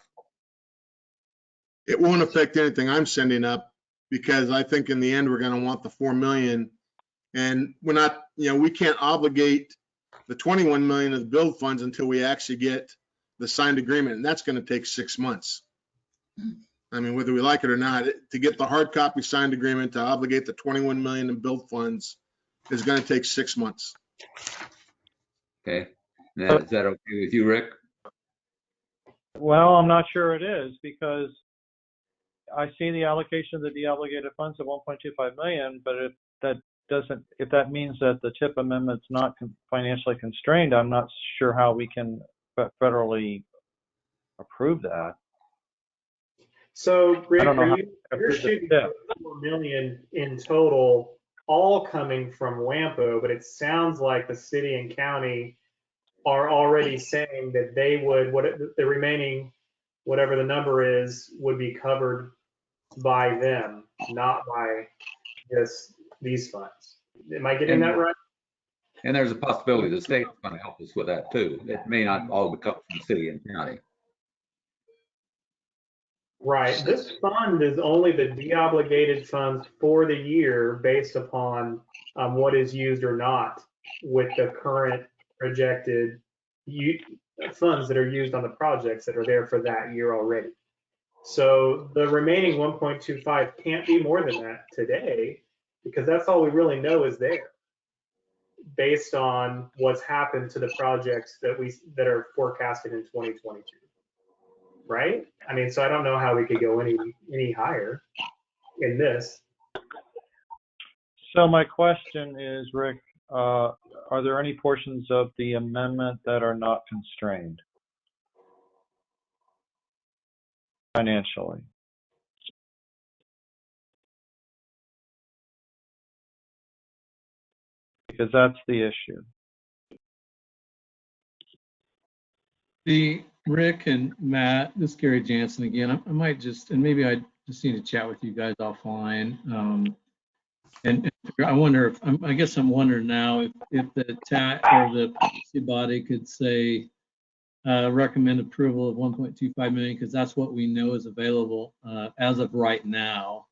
It won't affect anything I'm sending up because I think in the end, we're going to want the 4 million. And we're not, you know, we can't obligate the 21 million of the build funds until we actually get the signed agreement. And that's going to take 6 months. I mean, whether we like it or not, to get the hard copy signed agreement to obligate the 21 million in build funds is going to take 6 months. Okay. Now, is that okay with you, Rick? well, I'm not sure it is because I see the allocation of the deobligated funds of 1.25 million, but if that means that the TIP amendment's not financially constrained, I'm not sure how we can federally approve that. So, Rick, I don't know how you're shooting for 4 million in total, all coming from WAMPO, but it sounds like the city and county are already saying that they would, the remaining, whatever the number is, would be covered by them, not by these funds. Am I getting that right? And there's a possibility the state's going to help us with that too. It may not all come from the city and county. Right. This fund is only the deobligated funds for the year based upon what is used or not with the current projected funds that are used on the projects that are there for that year already. So the remaining 1.25 can't be more than that today because that's all we really know is there based on what's happened to the projects that are forecasted in 2022. Right? I mean, so I don't know how we could go any higher in this. So my question is, Rick, are there any portions of the amendment that are not constrained financially? Because that's the issue. Rick and Matt, this is Gary Jansen again. I might just, and maybe I just need to chat with you guys offline. And I wonder I guess I'm wondering now if the TAC or the policy body could say, recommend approval of 1.25 million, because that's what we know is available as of right now.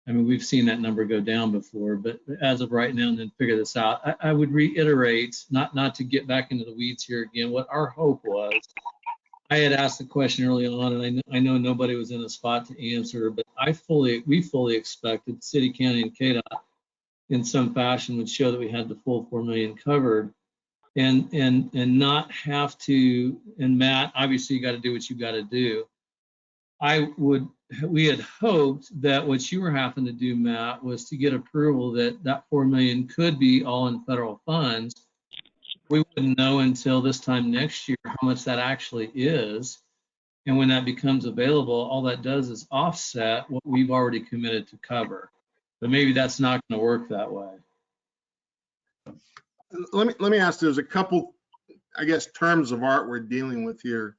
I mean, we've seen that number go down before, but as of right now, and then figure this out. I would reiterate, not to get back into the weeds here again, what our hope was. I had asked the question early on, and I know nobody was in a spot to answer, but we fully expected City, County, and KDOT in some fashion would show that we had the full 4 million covered. and not have to, and Matt, obviously you got to do what you got to do. We had hoped that what you were having to do, Matt, was to get approval that that 4 million could be all in federal funds. We wouldn't know until this time next year how much that actually is. And when that becomes available, all that does is offset what we've already committed to cover. But maybe that's not going to work that way. Let me ask, there's a couple, I guess, terms of art we're dealing with here.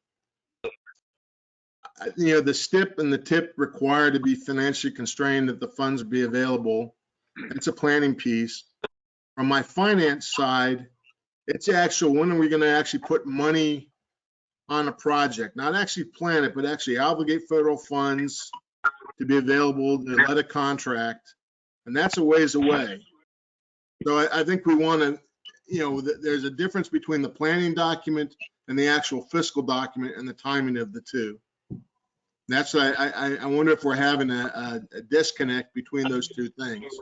You know, the STIP and the TIP require to be financially constrained that the funds be available. It's a planning piece. From my finance side, it's actual, when are we going to actually put money on a project? Not actually plan it, but actually obligate federal funds to be available to let a contract. And that's a ways away. So I think we want to, you know, there's a difference between the planning document and the actual fiscal document and the timing of the two. That's why I wonder if we're having a disconnect between those two things.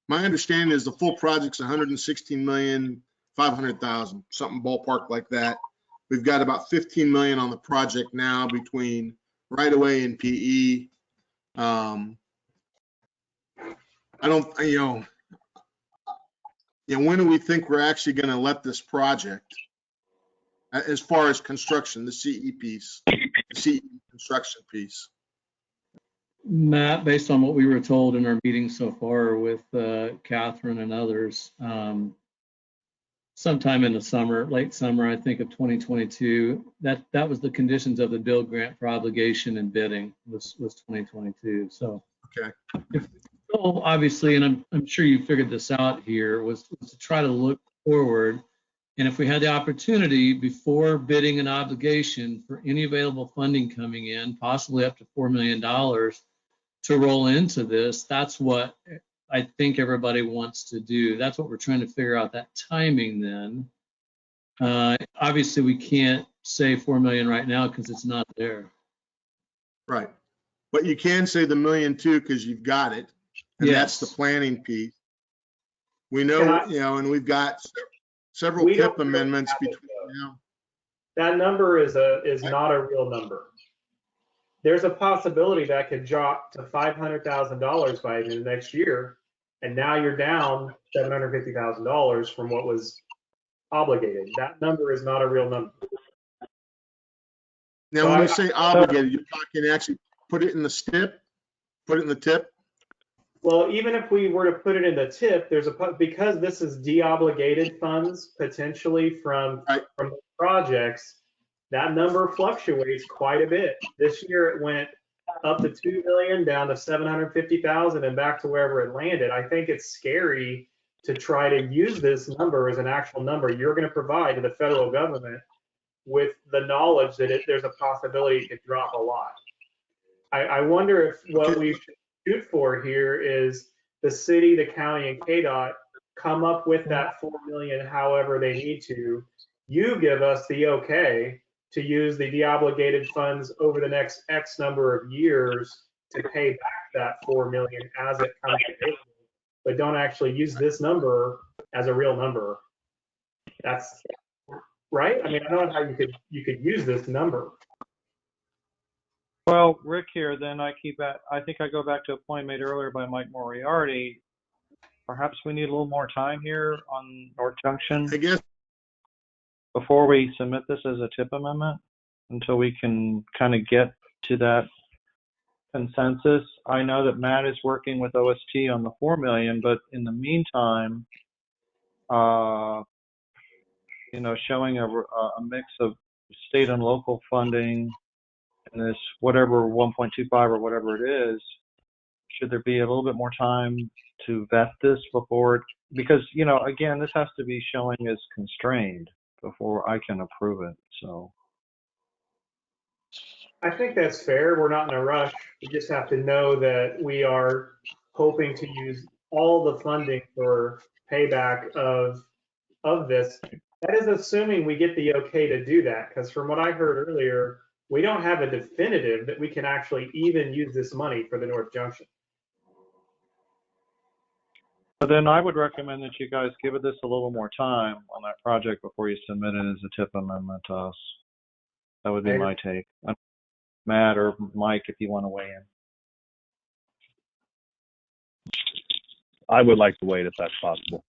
My understanding is the full project's 116,500,000, something ballpark like that. We've got about 15 million on the project now between right of way and PE. I don't, when do we think we're actually going to let this project, as far as construction, the CE piece, the CE construction piece? Matt, based on what we were told in our meeting so far with Catherine and others, sometime in the summer, late summer, I think, of 2022, that was the conditions of the bill grant for obligation and bidding was 2022. So, okay. If the goal, obviously, and I'm sure you figured this out here, was to try to look forward. And if we had the opportunity before bidding an obligation for any available funding coming in, possibly up to $4 million to roll into this, that's what I think everybody wants to do. That's what we're trying to figure out, that timing then. Obviously, we can't say 4 million right now because it's not there. Right. But you can say the $1.2 million because you've got it. And yes, that's the planning piece. We know, and we've got several TIP amendments between now. That number is not a real number. There's a possibility that could drop to $500,000 by the next year, and now you're down $750,000 from what was obligated. That number is not a real number. Now, so when you say obligated, you're talking actually put it in the STIP, put it in the TIP? Well, even if we were to put it in the TIP, because this is de-obligated funds potentially from the projects, that number fluctuates quite a bit. This year it went up to 2 million, down to 750,000, and back to wherever it landed. I think it's scary to try to use this number as an actual number you're going to provide to the federal government with the knowledge that there's a possibility it could drop a lot. I wonder if what we should shoot for here is the city, the county, and KDOT come up with that 4 million however they need to. You give us the okay to use the de-obligated funds over the next X number of years to pay back that 4 million as it comes available, but don't actually use this number as a real number. That's right. I mean, I don't know how you could use this number. Well, Rick here, then I think I go back to a point made earlier by Mike Moriarty. Perhaps we need a little more time here on North Junction. I guess. Before we submit this as a TIP amendment, until we can kind of get to that consensus. I know that Matt is working with OST on the 4 million, but in the meantime, showing a mix of state and local funding and this whatever 1.25 or whatever it is, should there be a little bit more time to vet this before because, again, this has to be showing as constrained before I can approve it. So I think that's fair. We're not in a rush. We just have to know that we are hoping to use all the funding for payback of this. That is assuming we get the okay to do that, because from what I heard earlier, we don't have a definitive that we can actually even use this money for the North Junction. But then I would recommend that you guys give this a little more time on that project before you submit it as a TIP amendment to us. That would be my take. Matt or Mike, if you want to weigh in. I would like to wait if that's possible,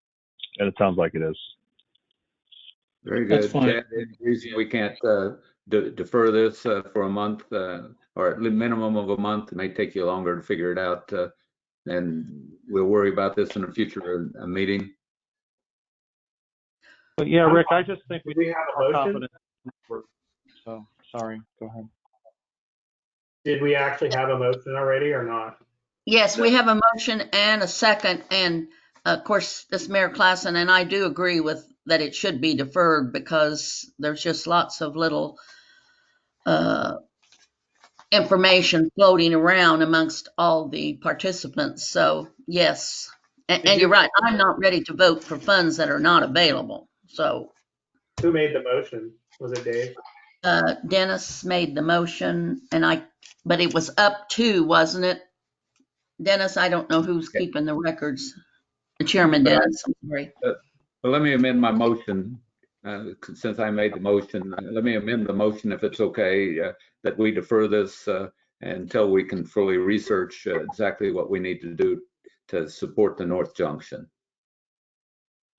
and it sounds like it is. Very good. That's fine. Chad, any reason we can't defer this for a month or at the minimum of a month? It may take you longer to figure it out, and we'll worry about this in a future meeting. But yeah, Rick, I just think we have a motion? confidence. So sorry, go ahead. Did we actually have a motion already or not? Yes, we have a motion and a second, and of course, this Mayor Klassen and I do agree with that it should be deferred because there's just lots of little information floating around amongst all the participants. So yes, and you're right, I'm not ready to vote for funds that are not available. So Who made the motion? Was it Dave? Dennis made the motion, but it was up to, wasn't it? Dennis, I don't know who's keeping the records. The chairman, Dennis, I'm sorry. Well, let me amend my motion. Since I made the motion, let me amend the motion if it's okay, that we defer this until we can fully research exactly what we need to do to support the North Junction.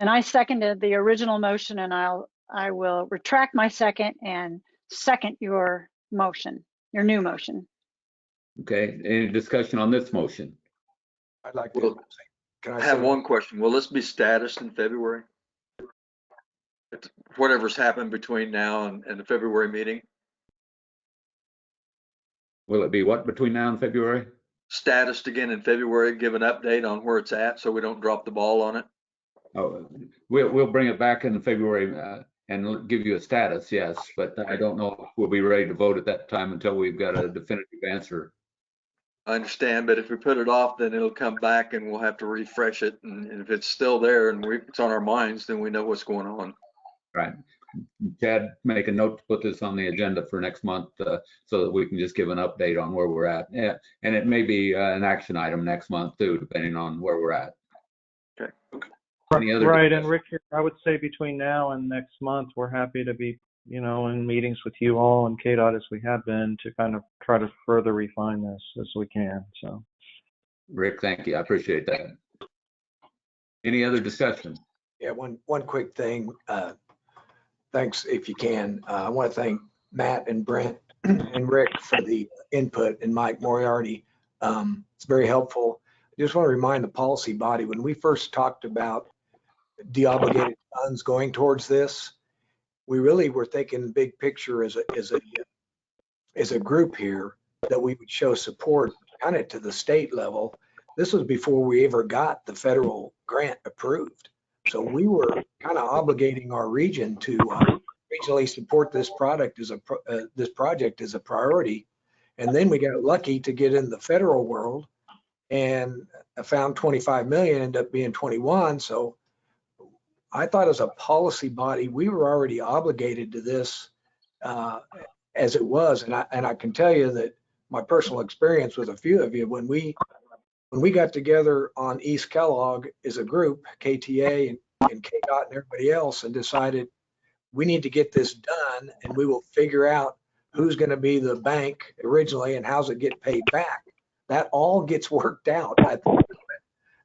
And I seconded the original motion, and I will retract my second and second your motion, your new motion. Okay, any discussion on this motion? I'd like to. Can I have one question. Will this be statused in February? Whatever's happened between now and the February meeting? Will it be what between now and February? Statused again in February, give an update on where it's at so we don't drop the ball on it? Oh, we'll bring it back in February and give you a status, yes, but I don't know if we'll be ready to vote at that time until we've got a definitive answer. I understand, but if we put it off, then it'll come back and we'll have to refresh it. And if it's still there and it's on our minds, then we know what's going on. Right. Chad, make a note to put this on the agenda for next month so that we can just give an update on where we're at. Yeah, and it may be an action item next month too, depending on where we're at. Okay. Right, and Rick, I would say between now and next month, we're happy to be, in meetings with you all and KDOT as we have been to kind of try to further refine this as we can. So, Rick, thank you. I appreciate that. Any other discussion? Yeah, one quick thing. Thanks, if you can. I want to thank Matt and Brent and Rick for the input, and Mike Moriarty. It's very helpful. I just want to remind the policy body, when we first talked about deobligated funds going towards this, we really were thinking big picture as a group here, that we would show support kind of to the state level. This was before we ever got the federal grant approved. So we were kind of obligating our region to regionally support this project as a priority. And then we got lucky to get in the federal world, and I found 25 million, ended up being 21. So I thought as a policy body, we were already obligated to this as it was. And I can tell you that my personal experience with a few of you, when we got together on East Kellogg as a group, KTA and KDOT and everybody else, and decided we need to get this done, and we will figure out who's going to be the bank originally and how's it get paid back. That all gets worked out. I think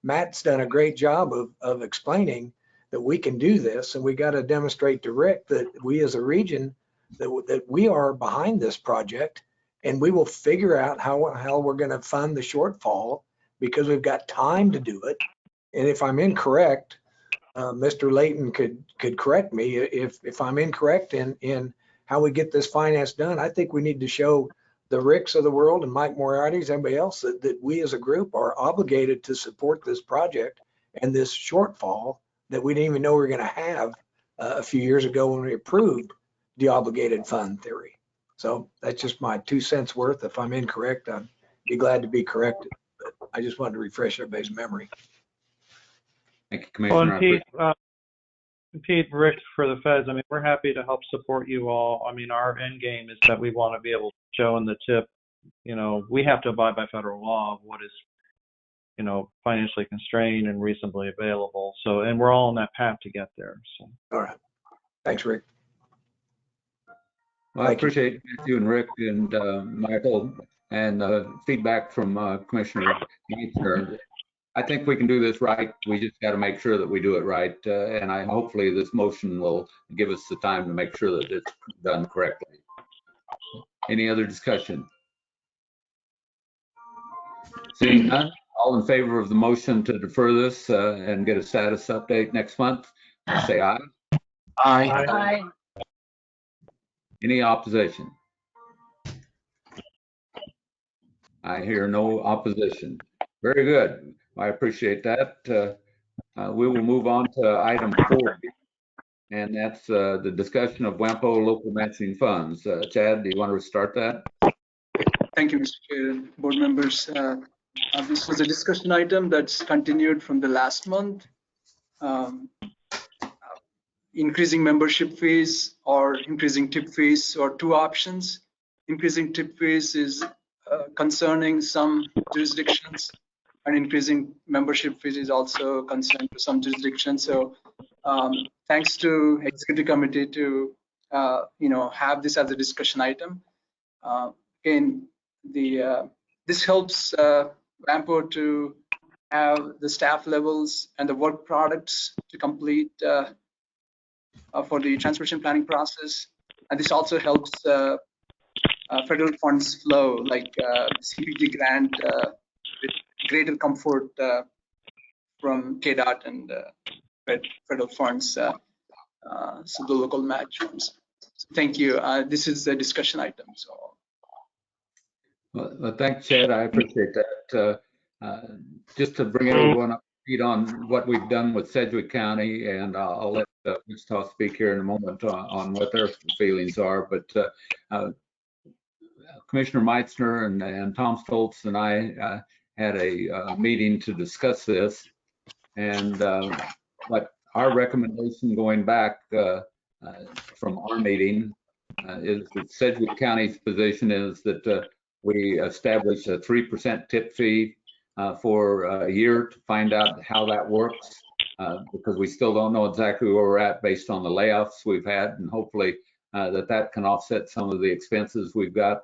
Matt's done a great job of explaining that we can do this, and we got to demonstrate to Rick that we as a region, that we are behind this project, and we will figure out how we're going to fund the shortfall, because we've got time to do it. And if I'm incorrect, Mr. Layton could correct me if I'm incorrect in how we get this finance done. I think we need to show the Ricks of the world and Mike Moriarty's, everybody else, that we as a group are obligated to support this project and this shortfall that we didn't even know we were going to have a few years ago when we approved the obligated fund theory. So that's just my 2 cents worth. If I'm incorrect, I'd be glad to be corrected. But I just wanted to refresh everybody's memory. Thank you, Commissioner. Pete, Rick, for the feds, I mean, we're happy to help support you all. I mean, our end game is that we want to be able to show in the tip, we have to abide by federal law of what is financially constrained and reasonably available. So, and we're all on that path to get there. So. All right. Thanks, Rick. Well, I appreciate Matthew and Rick and Michael and feedback from Commissioner Meissner. I think we can do this right. We just got to make sure that we do it right. And hopefully this motion will give us the time to make sure that it's done correctly. Any other discussion? Seeing none, all in favor of the motion to defer this and get a status update next month, say aye. Aye. Aye. Any opposition? I hear no opposition. Very good. I appreciate that. We will move on to item 4, and that's the discussion of WAMPO local matching funds. Chad, do you want to start that? Thank you, Mr. Chair and board members. This was a discussion item that's continued from the last month. Increasing membership fees or increasing tip fees are two options. Increasing tip fees is concerning some jurisdictions, and increasing membership fees is also concerned to some jurisdictions. So thanks to executive committee to have this as a discussion item. Again, this helps WAMPO to have the staff levels and the work products to complete for the transportation planning process, and this also helps federal funds flow, like CPG grant with greater comfort from KDOT and federal funds, so the local match funds. So thank you. This is a discussion item. So. Well, thanks, Chad. I appreciate that. Just to bring everyone up to speed on what we've done with Sedgwick County, and I'll let Wichita speak here in a moment on what their feelings are. But Commissioner Meissner and Tom Stoltz and I had a meeting to discuss this, and what our recommendation going back from our meeting is that Sedgwick County's position is that we establish a 3% tip fee for a year to find out how that works, because we still don't know exactly where we're at based on the layoffs we've had, and hopefully that can offset some of the expenses we've got,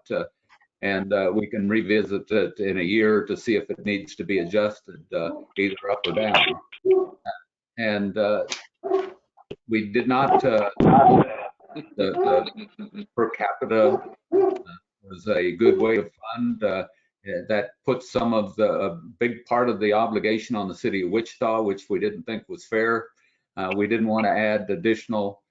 and we can revisit it in a year to see if it needs to be adjusted either up or down. And we did not, the per capita was a good way to fund. That puts some of a big part of the obligation on the city of Wichita, which we didn't think was fair. We didn't want to add additional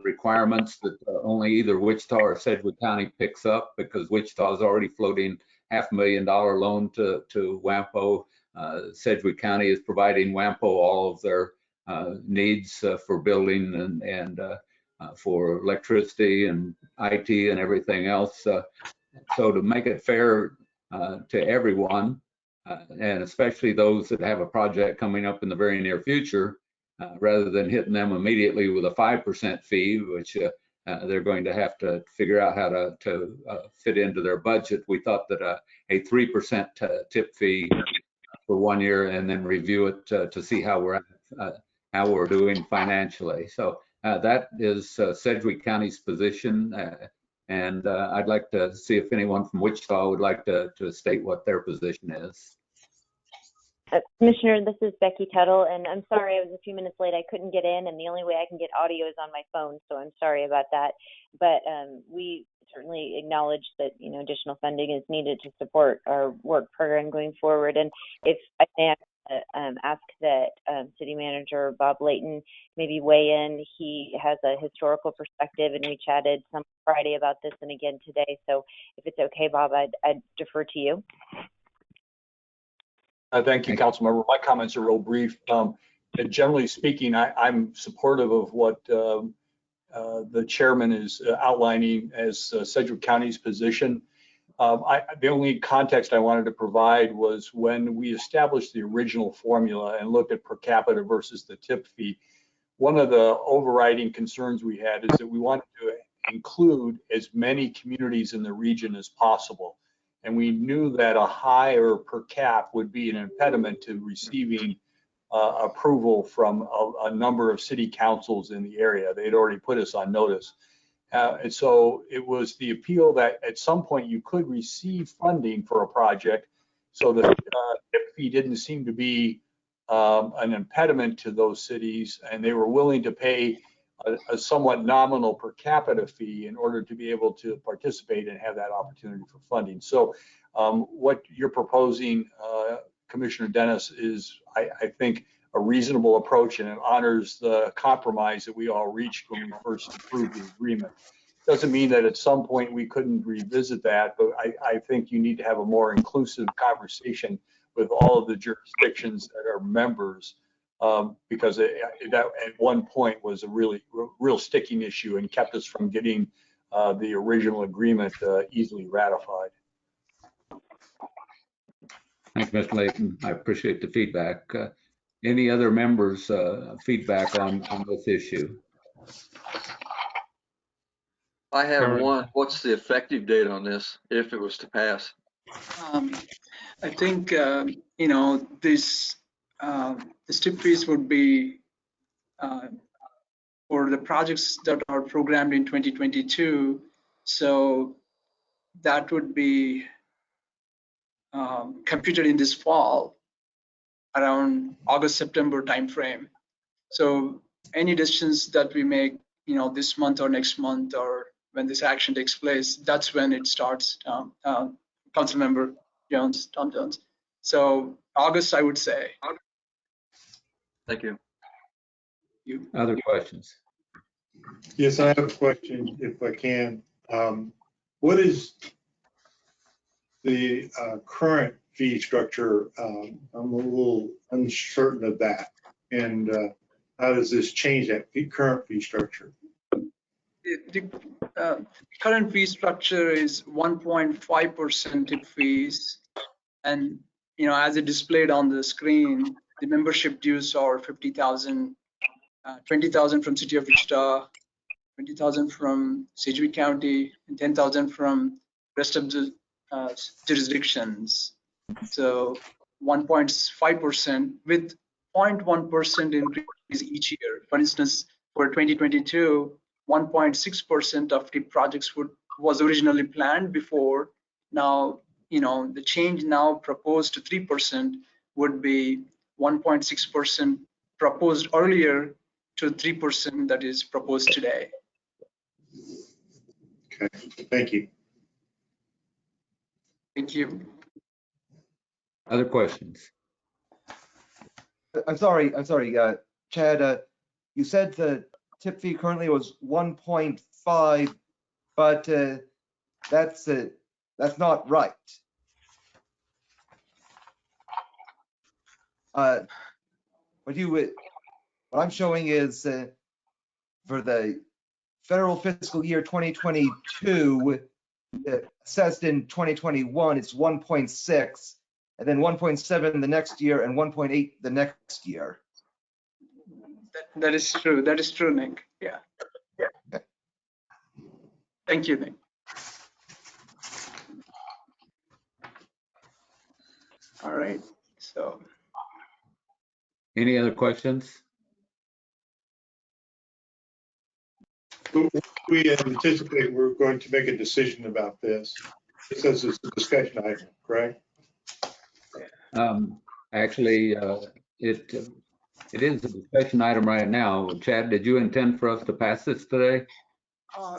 requirements that only either Wichita or Sedgwick County picks up, because Wichita is already floating $500,000 loan to WAMPO. Sedgwick County is providing WAMPO all of their needs for building and for electricity and IT and everything else. So to make it fair to everyone, and especially those that have a project coming up in the very near future, rather than hitting them immediately with a 5% fee, which they're going to have to figure out how to fit into their budget, we thought that a 3% tip fee for 1 year, and then review it to see how we're doing financially. So that is Sedgwick County's position, and I'd like to see if anyone from Wichita would like to state what their position is. Commissioner, this is Becky Tuttle, and I'm sorry I was a few minutes late. I couldn't get in, and the only way I can get audio is on my phone, so I'm sorry about that. But we certainly acknowledge that additional funding is needed to support our work program going forward. And if I may ask that City Manager Bob Layton maybe weigh in. He has a historical perspective, and we chatted some Friday about this and again today. So if it's okay, Bob, I'd defer to you. Thank you, Councilmember. My comments are real brief. And generally speaking, I'm supportive of what the chairman is outlining as Sedgwick County's position. The only context I wanted to provide was when we established the original formula and looked at per capita versus the tip fee. One of the overriding concerns we had is that we wanted to include as many communities in the region as possible. and we knew that a higher per cap would be an impediment to receiving approval from a number of city councils in the area. They had already put us on notice. And so it was the appeal that at some point you could receive funding for a project, so the tip fee didn't seem to be an impediment to those cities, and they were willing to pay a somewhat nominal per capita fee in order to be able to participate and have that opportunity for funding. So what you're proposing, Commissioner Dennis, is, I think, a reasonable approach, and it honors the compromise that we all reached when we first approved the agreement. Doesn't mean that at some point we couldn't revisit that, but I think you need to have a more inclusive conversation with all of the jurisdictions that are members, because that at one point was a real sticking issue and kept us from getting the original agreement easily ratified. Thanks, Mr. Layton. I appreciate the feedback. Any other members' feedback on this issue? I have one. What's the effective date on this if it was to pass? I think this tip fees would be for the projects that are programmed in 2022. So that would be computed in this fall, around August, September timeframe. So any decisions that we make, this month or next month, or when this action takes place, that's when it starts. Councilmember Jones, Tom Jones. So August, I would say. Thank you. Other questions? Yes, I have a question, if I can. What is the current fee structure? I'm a little uncertain of that. And how does this change that current fee structure? The current fee structure is 1.5% tip fees, and as it displayed on the screen, the membership dues are $50,000, 20,000 from City of Wichita, 20,000 from Sedgwick County, and 10,000 from rest of the jurisdictions. So 1.5% with 0.1% increase each year. For instance, for 2022, 1.6% of the projects was originally planned before. Now, the change now proposed to 3% would be 1.6% proposed earlier to 3% that is proposed today. Okay, thank you. Thank you. Other questions? I'm sorry, Chad, you said the tip fee currently was 1.5, but that's not right. What I'm showing is for the federal fiscal year 2022, assessed in 2021, it's 1.6, and then 1.7 the next year, and 1.8 the next year. That is true. That is true, Nick. Yeah. Okay. Thank you, Nick. All right. So. Any other questions? We anticipate we're going to make a decision about this. This is a discussion item, correct? Actually, it is a discussion item right now. Chad, did you intend for us to pass this today?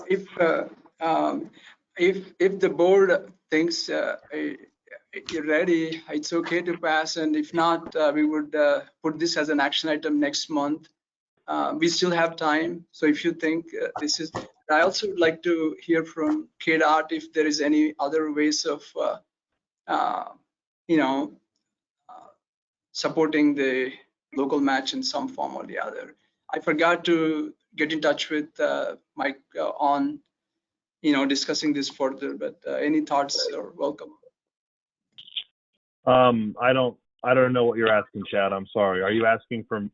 If the board thinks you're ready, it's okay to pass, and if not, we would put this as an action item next month. We still have time, so if you think this is, I also would like to hear from KDOT if there is any other ways of, supporting the local match in some form or the other. I forgot to get in touch with Mike on, discussing this further, but any thoughts are welcome. I don't know what you're asking, Chad. I'm sorry. Are you asking for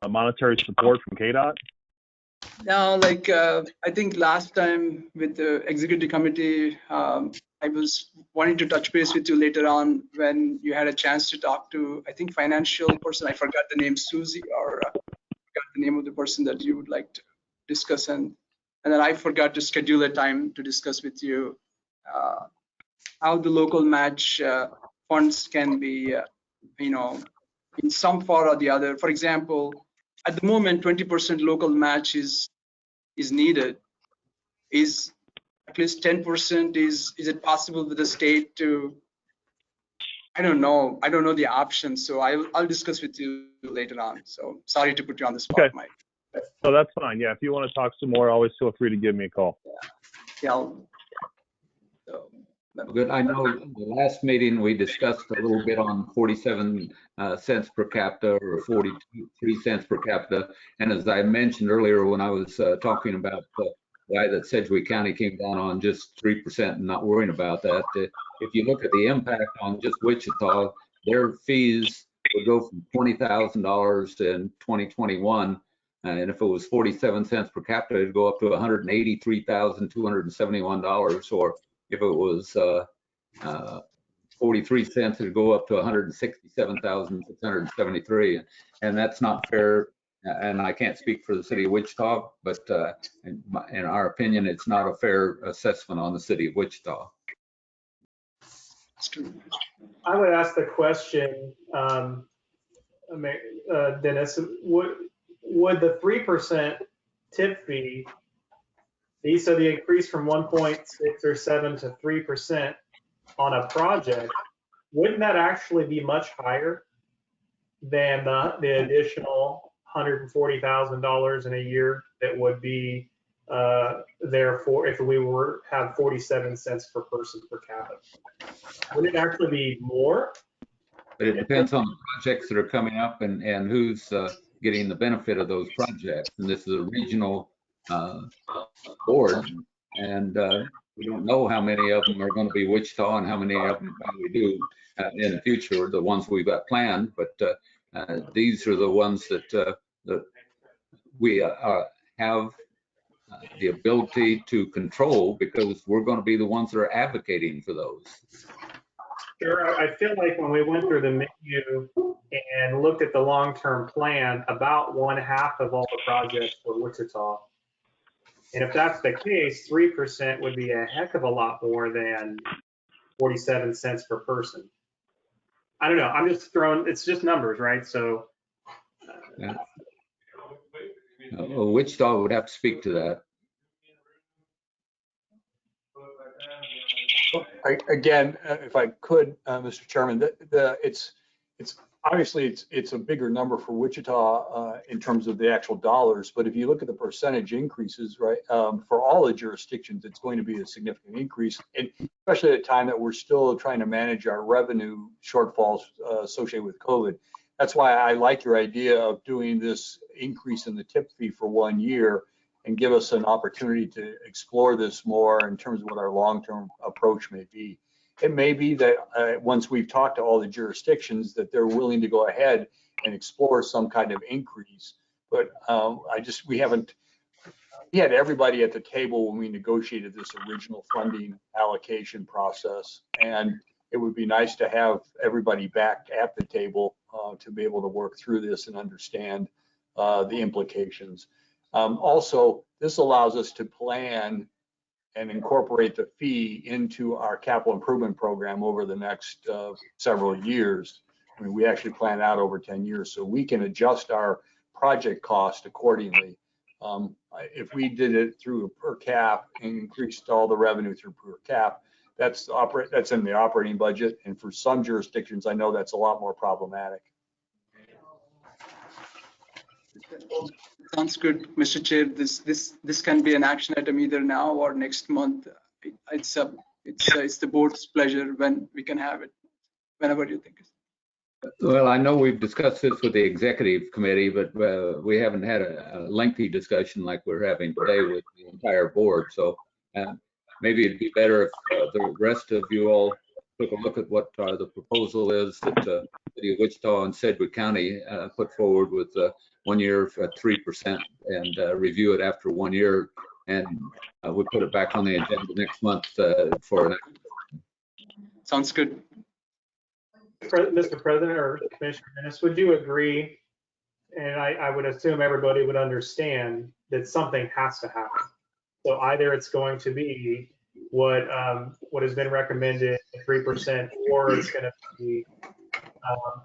monetary support from KDOT? Now, like I think last time with the executive committee, I was wanting to touch base with you later on when you had a chance to talk to, I think, financial person. I forgot the name, Susie, or forgot the name of the person that you would like to discuss, and then I forgot to schedule a time to discuss with you how the local match funds can be, you know, in some form or the other. For example, at the moment, 20% local match is needed. Is at least 10%, is it possible with the state to, I don't know the options, so I'll discuss with you later on. So sorry to put you on the spot, Okay. Mike. So that's fine. Yeah, if you want to talk some more, always feel free to give me a call. Yeah. Good. I know the last meeting we discussed a little bit on 47 cents per capita or 43 cents per capita. And as I mentioned earlier when I was talking about the guy that Sedgwick County came down on just 3% and not worrying about that, if you look at the impact on just Wichita, their fees would go from $20,000 in 2021. And if it was 47 cents per capita, it'd go up to $183,271, or if it was 43 cents, it'd go up to 167,673, and that's not fair. And I can't speak for the city of Wichita, but in our opinion, it's not a fair assessment on the city of Wichita. I would ask the question, Dennis, would the 3% tip fee, so the increase from 1.6 or 7 to 3% on a project, wouldn't that actually be much higher than the additional $140,000 in a year that would be therefore if we were have 47 cents per person per capita? Wouldn't it actually be more? But it depends on the projects that are coming up and who's getting the benefit of those projects. And this is a regional board, and we don't know how many of them are going to be Wichita and how many of them we do in the future, the ones we've got planned. But these are the ones that we have the ability to control, because we're going to be the ones that are advocating for those. Sure. I feel like when we went through the menu and looked at the long-term plan, about 1/2 of all the projects were Wichita. And if that's the case, 3% would be a heck of a lot more than 47 cents per person. I don't know. I'm just throwing, it's just numbers, right? So. Yeah. Wichita would have to speak to that. Again, if I could, Mr. Chairman, it's obviously it's a bigger number for Wichita in terms of the actual dollars, but if you look at the percentage increases, right, for all the jurisdictions, it's going to be a significant increase, and especially at a time that we're still trying to manage our revenue shortfalls associated with COVID. That's why I like your idea of doing this increase in the tip fee for 1 year and give us an opportunity to explore this more in terms of what our long-term approach may be. It may be that once we've talked to all the jurisdictions that they're willing to go ahead and explore some kind of increase. But we had everybody at the table when we negotiated this original funding allocation process. And it would be nice to have everybody back at the table to be able to work through this and understand the implications. Also, this allows us to plan and incorporate the fee into our capital improvement program over the next several years. I mean, we actually plan out over 10 years, so we can adjust our project cost accordingly. If we did it through a per cap and increased all the revenue through per cap, that's in the operating budget, and for some jurisdictions, I know that's a lot more problematic. Sounds good, Mr. Chair. This can be an action item either now or next month. It's the board's pleasure when we can have it, whenever you think. Well, I know we've discussed this with the executive committee, but we haven't had a lengthy discussion like we're having today with the entire board. So maybe it'd be better if the rest of you all took a look at what the proposal is that City of Wichita and Sedgwick County put forward with 1 year at 3% and review it after 1 year. And we put it back on the agenda next month for an. Sounds good. Mr. President or Commissioner Dennis, would you agree? And I would assume everybody would understand that something has to happen. So either it's going to be what has been recommended, 3%, or it's going to be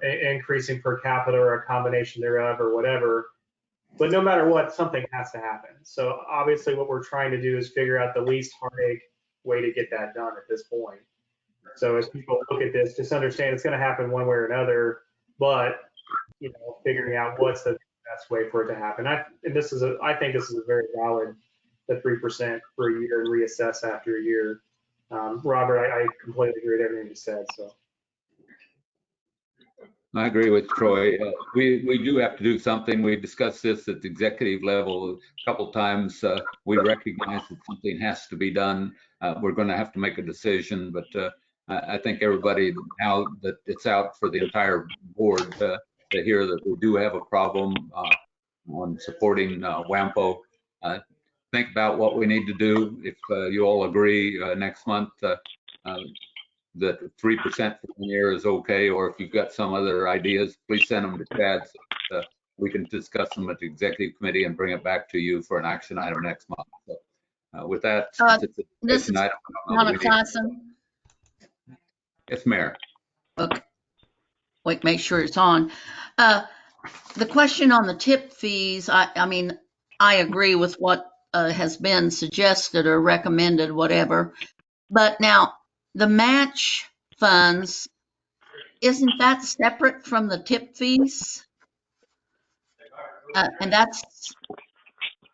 increasing per capita or a combination thereof or whatever. But no matter what, something has to happen. So obviously what we're trying to do is figure out the least heartache way to get that done at this point. So as people look at this, just understand it's going to happen one way or another, but figuring out what's the best way for it to happen. I think this is a very valid, the 3% per year and reassess after a year. Robert, I completely agree with everything you said. So I agree with Troy. We do have to do something. We discussed this at the executive level a couple times. We recognize that something has to be done. We're going to have to make a decision, but I think everybody, now that it's out for the entire board to hear that we do have a problem on supporting WAMPO. Think about what we need to do. If you all agree next month that 3% for 1 year is okay, or if you've got some other ideas, please send them to Chad so that we can discuss them at the executive committee and bring it back to you for an action item next month. So, with that, this is Donna Clausen. Yes, Mayor. Okay. Wait, make sure it's on. The question on the tip fees, I mean, I agree with what has been suggested or recommended, whatever. But now, the match funds, isn't that separate from the tip fees? And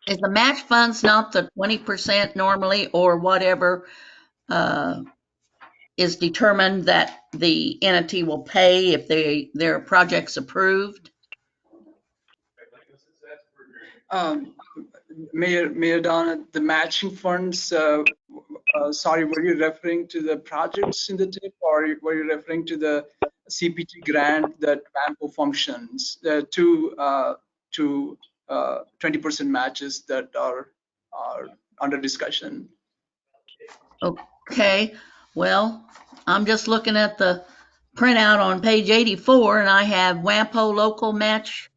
is the match funds not the 20% normally, or whatever is determined that the entity will pay if their project's approved? Mayor Donna, the matching funds, sorry, were you referring to the projects in the tip, or were you referring to the CPG grant that WAMPO functions, the two 20% matches that are under discussion? Okay, well, I'm just looking at the printout on page 84, and I have WAMPO local match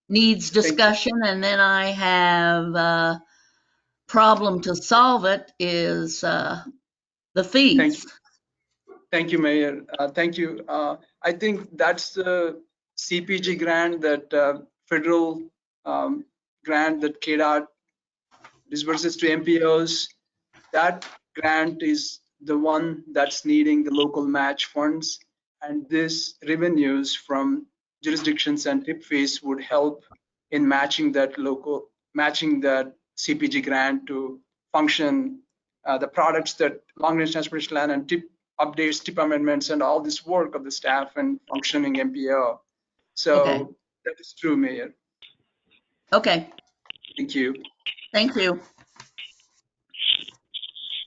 needs discussion, and then I have problem to solve it is the fees. Thank you, Mayor. Thank you. I think that's the CPG grant, that federal grant that KDOT disburses to MPOs. That grant is the one that's needing the local match funds, and this revenues from jurisdictions and tip fees would help in matching that CPG grant to function the products that long range transportation plan and tip updates, tip amendments, and all this work of the staff and functioning MPO. So okay. That is true, Mayor. Okay. Thank you. Thank you.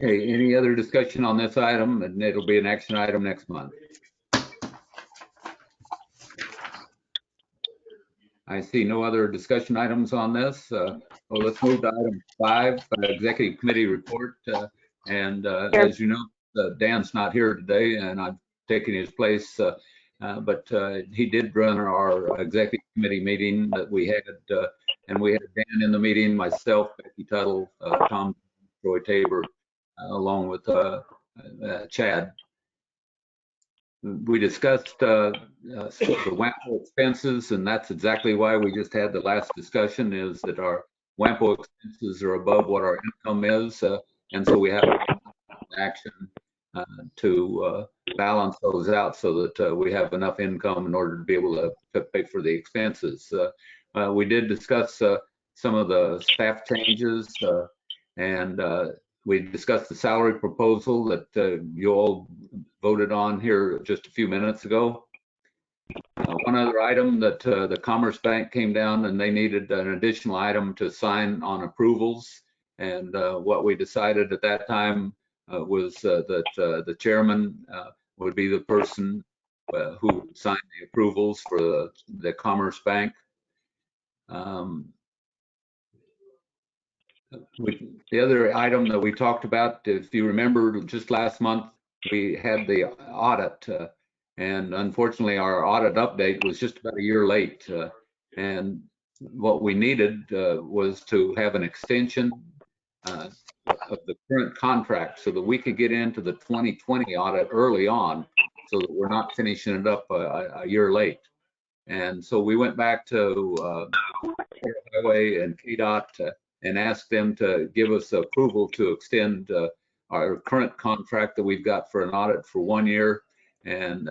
Okay, any other discussion on this item? And it'll be an action item next month. I see no other discussion items on this. Well, let's move to item 5, executive committee report. As you know, Dan's not here today, and I'm taking his place. But he did run our executive committee meeting that we had, and we had Dan in the meeting, myself, Becky Tuttle, Tom, Troy Tabor, along with Chad. We discussed the WAMPO expenses, and that's exactly why we just had the last discussion, is that our WAMPO expenses are above what our income is, and so we have action to balance those out so that we have enough income in order to be able to pay for the expenses. We did discuss some of the staff changes, and we discussed the salary proposal that you all voted on here just a few minutes ago. One other item that the Commerce Bank came down and they needed an additional item to sign on approvals. And what we decided at that time was that the chairman would be the person who signed the approvals for the Commerce Bank. The other item that we talked about, if you remember, just last month, we had the audit, and unfortunately, our audit update was just about a year late. And what we needed was to have an extension of the current contract so that we could get into the 2020 audit early on, so that we're not finishing it up a year late. And so we went back to Highway and KDOT and asked them to give us approval to extend our current contract that we've got for an audit for 1 year. And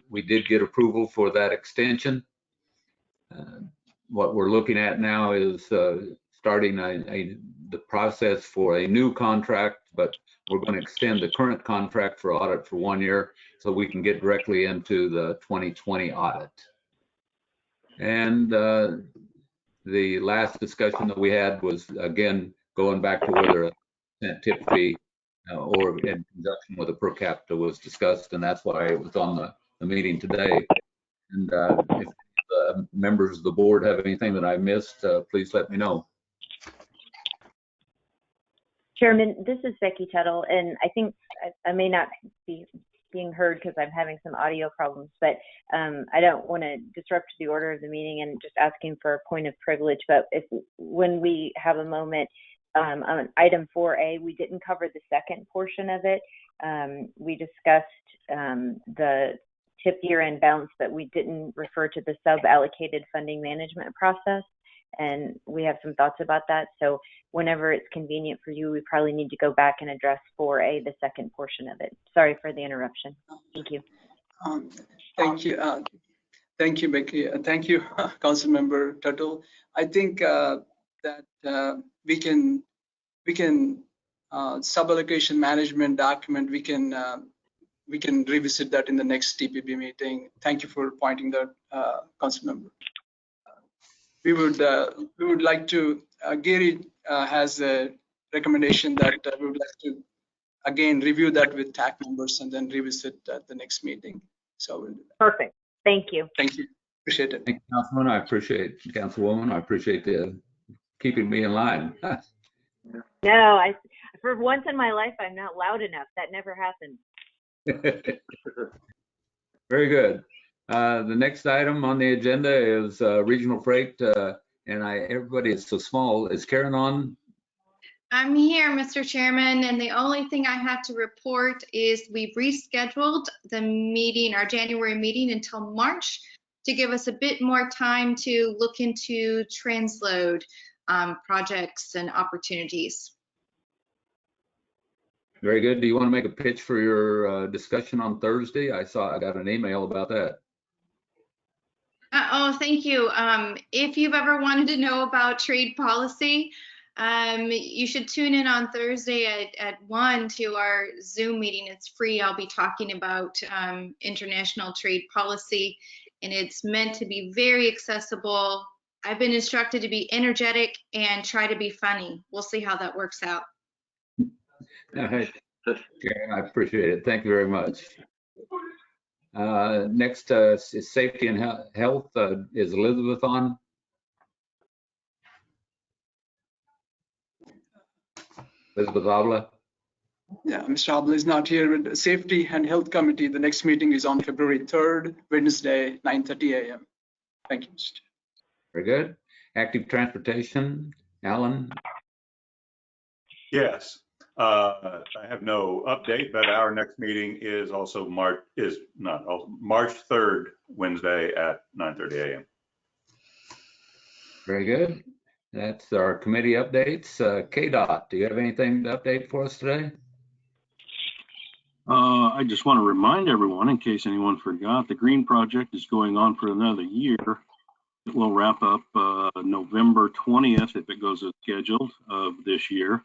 we did get approval for that extension. What we're looking at now is starting the process for a new contract, but we're going to extend the current contract for audit for 1 year so we can get directly into the 2020 audit. And the last discussion that we had was, again, going back to whether a tip fee or in conjunction with a per capita was discussed, and that's why it was on the meeting today. And if members of the board have anything that I missed, please let me know. Chairman, this is Becky Tuttle, and I think I may not be being heard because I'm having some audio problems, but I don't want to disrupt the order of the meeting and just asking for a point of privilege. But when we have a moment on item 4A, we didn't cover the second portion of it. We discussed the TIP year-end balance, but we didn't refer to the sub-allocated funding management process. And we have some thoughts about that. So whenever it's convenient for you, we probably need to go back and address 4A, the second portion of it. Sorry for the interruption. Thank you. Thank you. Thank you, Becky. Thank you, Councilmember Tuttle. I think that we can sub-allocation management document, we can revisit that in the next TPB meeting. Thank you for pointing that, Councilmember. We would like to, Gary has a recommendation that we would like to again review that with TAC members and then revisit at the next meeting. So perfect. Thank you. Thank you. Appreciate it. Thank you, Councilman. I appreciate Councilwoman. I appreciate keeping me in line. No, for once in my life, I'm not loud enough. That never happened. Very good. The next item on the agenda is regional freight, and everybody is so small. Is Karen on? I'm here, Mr. Chairman, and the only thing I have to report is we've rescheduled the meeting, our January meeting, until March to give us a bit more time to look into transload projects and opportunities. Very good. Do you want to make a pitch for your discussion on Thursday? I got an email about that. Oh, thank you. If you've ever wanted to know about trade policy, you should tune in on Thursday at 1 to our Zoom meeting. It's free. I'll be talking about international trade policy, and it's meant to be very accessible. I've been instructed to be energetic and try to be funny. We'll see how that works out. Karen, I appreciate it. Thank you very much. Next is safety and health. Is Elizabeth on? Elizabeth Avila? Yeah, Mr. Avila is not here with the Safety and Health Committee. The next meeting is on February 3rd, Wednesday, 9:30 a.m. Thank you, Mr. Very good. Active transportation, Alan? Yes. I have no update, but our next meeting is also March 3rd, Wednesday at 9:30 a.m. Very good. That's our committee updates. KDOT, do you have anything to update for us today? I just want to remind everyone, in case anyone forgot, the Green Project is going on for another year. It will wrap up November 20th, if it goes as scheduled, of this year.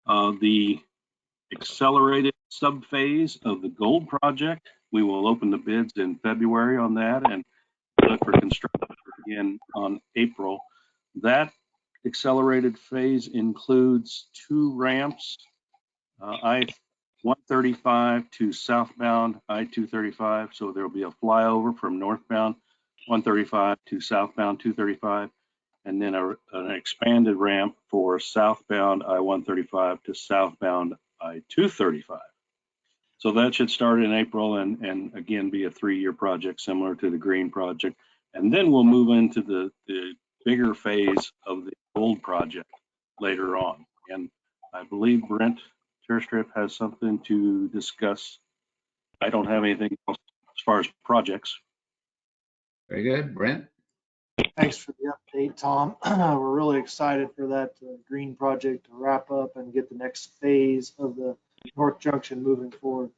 The accelerated subphase of the Gold Project, we will open the bids in February on that and look for construction again on April. That accelerated phase includes 2 ramps, I-135 to southbound I-235. So there will be a flyover from northbound 135 to southbound 235. and then an expanded ramp for southbound I-135 to southbound I-235. So that should start in April and again be a 3-year project similar to the green project. And then we'll move into the bigger phase of the old project later on. And I believe Brent Terstrip has something to discuss. I don't have anything else as far as projects. Very good. Brent? Thanks for the update, Tom. We're really excited for that green project to wrap up and get the next phase of the North Junction moving forward.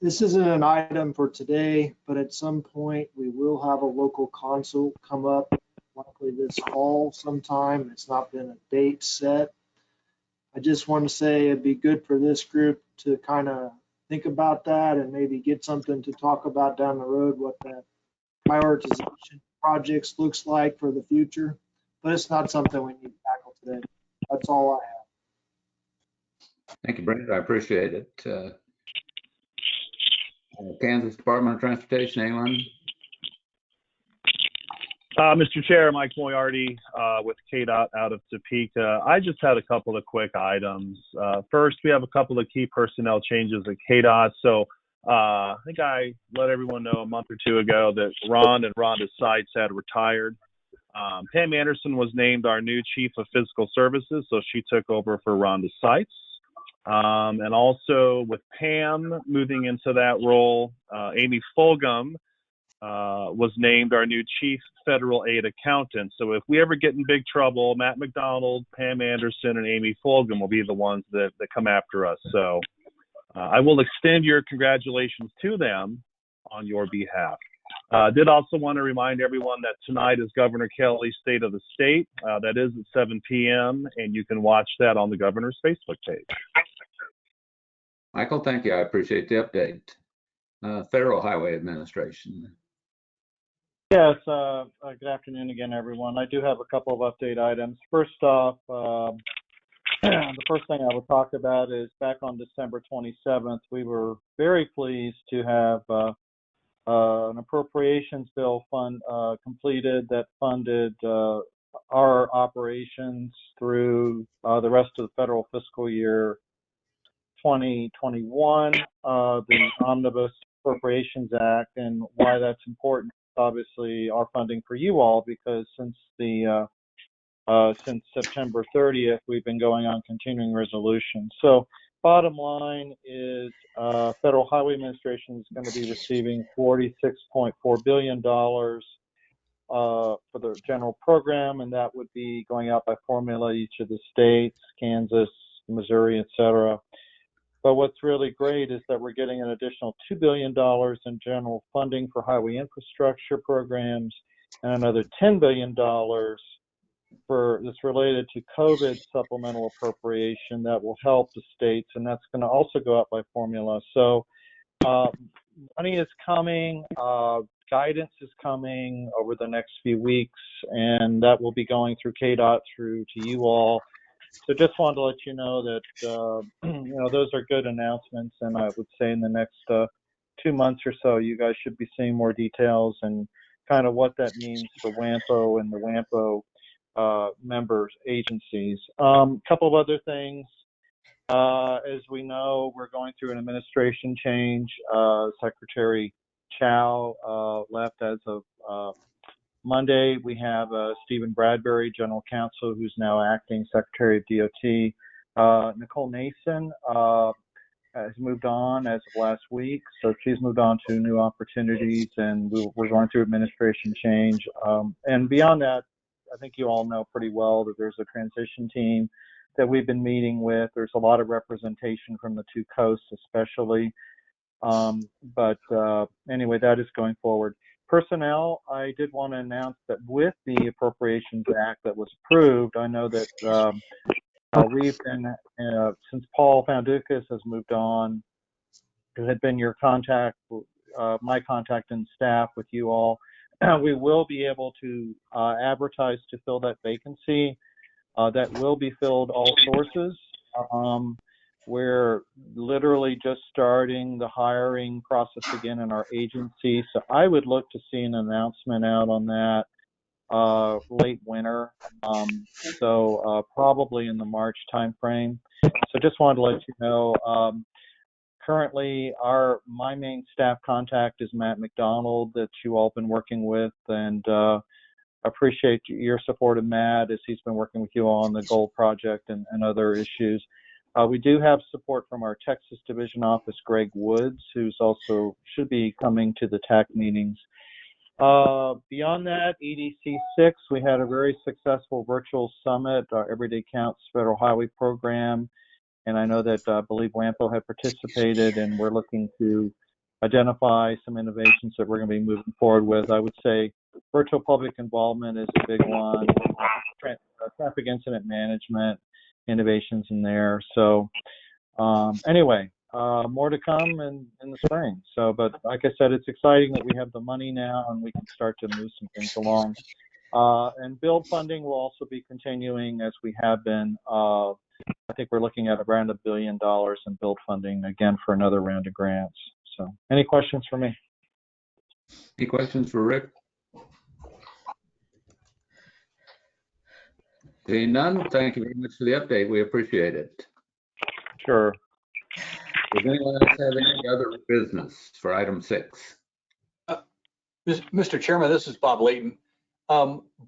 This isn't an item for today, but at some point we will have a local consult come up, likely this fall sometime. It's not been a date set. I just want to say it'd be good for this group to kind of think about that and maybe get something to talk about down the road, what that prioritization projects looks like for the future. But it's not something we need to tackle today. That's all I have. Thank you, Brent. I appreciate it. Kansas Department of Transportation, anyone? Mr. Chair, Mike Moriarty with KDOT out of Topeka. I just had a couple of quick items. First, we have a couple of key personnel changes at KDOT. So I think I let everyone know a month or two ago that Ron and Rhonda Seitz had retired. Pam Anderson was named our new Chief of Physical Services, so she took over for Rhonda Seitz. And also with Pam moving into that role, Amy Fulgham was named our new Chief Federal Aid Accountant. So if we ever get in big trouble, Matt McDonald, Pam Anderson, and Amy Fulgham will be the ones that come after us. So I will extend your congratulations to them on your behalf. Did also want to remind everyone that tonight is Governor Kelly's State of the State. That is at 7 p.m., and you can watch that on the governor's Facebook page. Michael, thank you. I appreciate the update. Federal Highway Administration. Yes, good afternoon again, everyone. I do have a couple of update items. First off, the first thing I will talk about is back on December 27th, we were very pleased to have an appropriations bill completed that funded our operations through the rest of the federal fiscal year 2021, the Omnibus Appropriations Act. And why that's important, obviously, our funding for you all, because since September 30th, we've been going on continuing resolution. So bottom line is Federal Highway Administration is going to be receiving $46.4 billion for the general program, and that would be going out by formula each of the states, Kansas, Missouri, etc. But what's really great is that we're getting an additional $2 billion in general funding for highway infrastructure programs and another $10 billion that's related to COVID supplemental appropriation that will help the states, and that's going to also go up by formula. So money is coming, guidance is coming over the next few weeks, and that will be going through KDOT through to you all. So just wanted to let you know that, those are good announcements, and I would say in the next 2 months or so, you guys should be seeing more details and kind of what that means for WAMPO and the WAMPO members agencies. Couple of other things. As we know, we're going through an administration change. Secretary Chow left as of Monday. We have Stephen Bradbury, General Counsel, who's now acting Secretary of DOT. Nicole Nason has moved on as of last week, so she's moved on to new opportunities, and we're going through administration change. And beyond that, I think you all know pretty well that there's a transition team that we've been meeting with. There's a lot of representation from the two coasts, especially. But anyway, that is going forward. Personnel, I did want to announce that with the Appropriations Act that was approved, I know that we've been, since Paul Foundukis has moved on, it had been your contact, my contact and staff with you all, we will be able to advertise to fill that vacancy. That will be filled all sources. We're literally just starting the hiring process again in our agency. So I would look to see an announcement out on that late winter, so probably in the March timeframe. So just wanted to let you know. Currently, my main staff contact is Matt McDonald, that you all been working with, and appreciate your support of Matt as he's been working with you all on the gold project and other issues. We do have support from our Texas Division Office, Greg Woods, who's also should be coming to the TAC meetings. Beyond that, EDC 6, we had a very successful virtual summit, our Everyday Counts Federal Highway Program. And I know that I believe WAMPO had participated, and we're looking to identify some innovations that we're going to be moving forward with. I would say virtual public involvement is a big one. Traffic incident management, innovations in there. So anyway, more to come in the spring. So, but like I said, it's exciting that we have the money now and we can start to move some things along. And build funding will also be continuing as we have been. I think we're looking at around $1 billion in build funding again for another round of grants. So, any questions for me? Any questions for Rick? Seeing none, thank you very much for the update. We appreciate it. Sure. Does anyone else have any other business for item 6? Mr. Chairman, this is Bob Layton.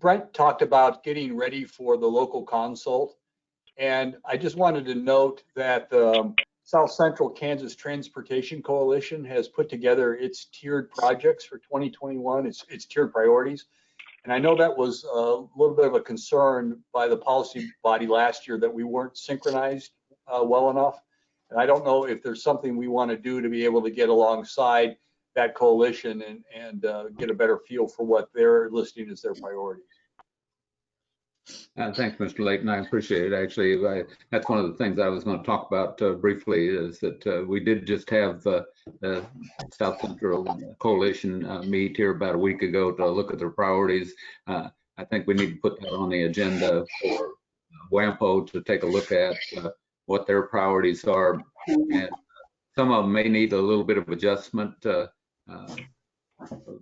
Brent talked about getting ready for the local consult. And I just wanted to note that the South Central Kansas Transportation Coalition has put together its tiered projects for 2021, its tiered priorities. And I know that was a little bit of a concern by the policy body last year that we weren't synchronized well enough. And I don't know if there's something we want to do to be able to get alongside that coalition and get a better feel for what they're listing as their priorities. Thanks, Mr. Layton. I appreciate it. Actually, that's one of the things I was going to talk about briefly, is that we did just have the South Central Coalition meet here about a week ago to look at their priorities. I think we need to put that on the agenda for WAMPO to take a look at what their priorities are. And some of them may need a little bit of adjustment. One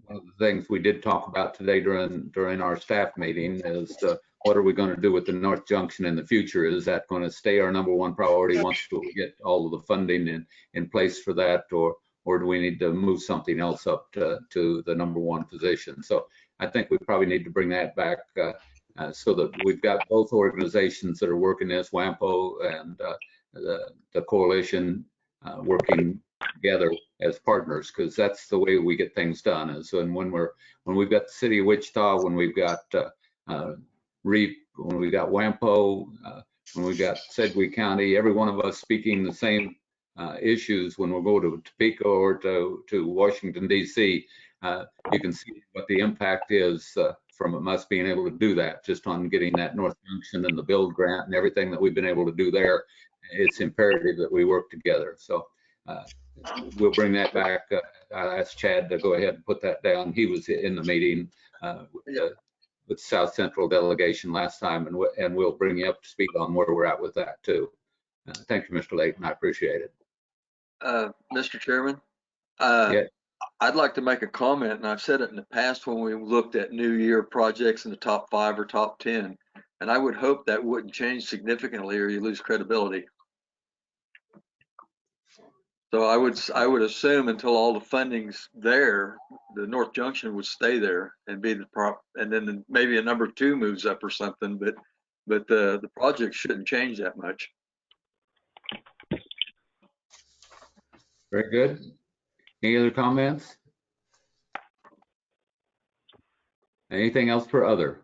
of the things we did talk about today during our staff meeting is what are we going to do with the North Junction in the future? Is that going to stay our #1 priority once we get all of the funding in place for that, or do we need to move something else up to the #1 position? So I think we probably need to bring that back so that we've got both organizations that are working this, WAMPO and the coalition, working together as partners, because that's the way we get things done. And so, and when we've got the city of Wichita, when we've got REAP, when we've got WAMPO, when we've got Sedgwick County, every one of us speaking the same issues, when we'll go to Topeka or to Washington, D.C., you can see what the impact is from us being able to do that, just on getting that North Junction and the build grant and everything that we've been able to do there. It's imperative that we work together. So we'll bring that back. I asked Chad to go ahead and put that down. He was in the meeting with South Central delegation last time, and we'll bring you up to speed on where we're at with that too. Thank you, Mr. Layton. I appreciate it. Mr. Chairman, Yeah. I'd like to make a comment, and I've said it in the past when we looked at New Year projects in the top 5 or top 10, and I would hope that wouldn't change significantly or you lose credibility. So I would assume until all the funding's there, the North Junction would stay there and be and then maybe a #2 moves up or something, but the project shouldn't change that much. Very good. Any other comments? Anything else for other?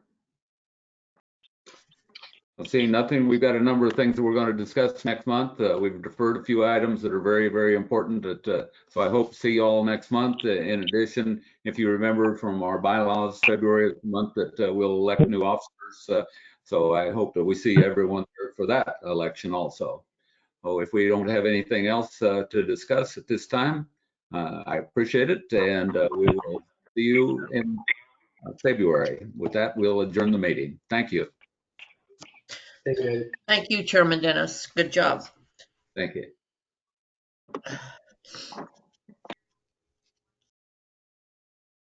I'm seeing nothing. We've got a number of things that we're going to discuss next month. We've deferred a few items that are very, very important. So I hope to see you all next month. In addition, if you remember from our bylaws, February month, that we'll elect new officers. So I hope that we see everyone there for that election also. So if we don't have anything else to discuss at this time, I appreciate it, and we will see you in February. With that, we'll adjourn the meeting. Thank you. Thank you, Chairman Dennis. Good job. Thank you.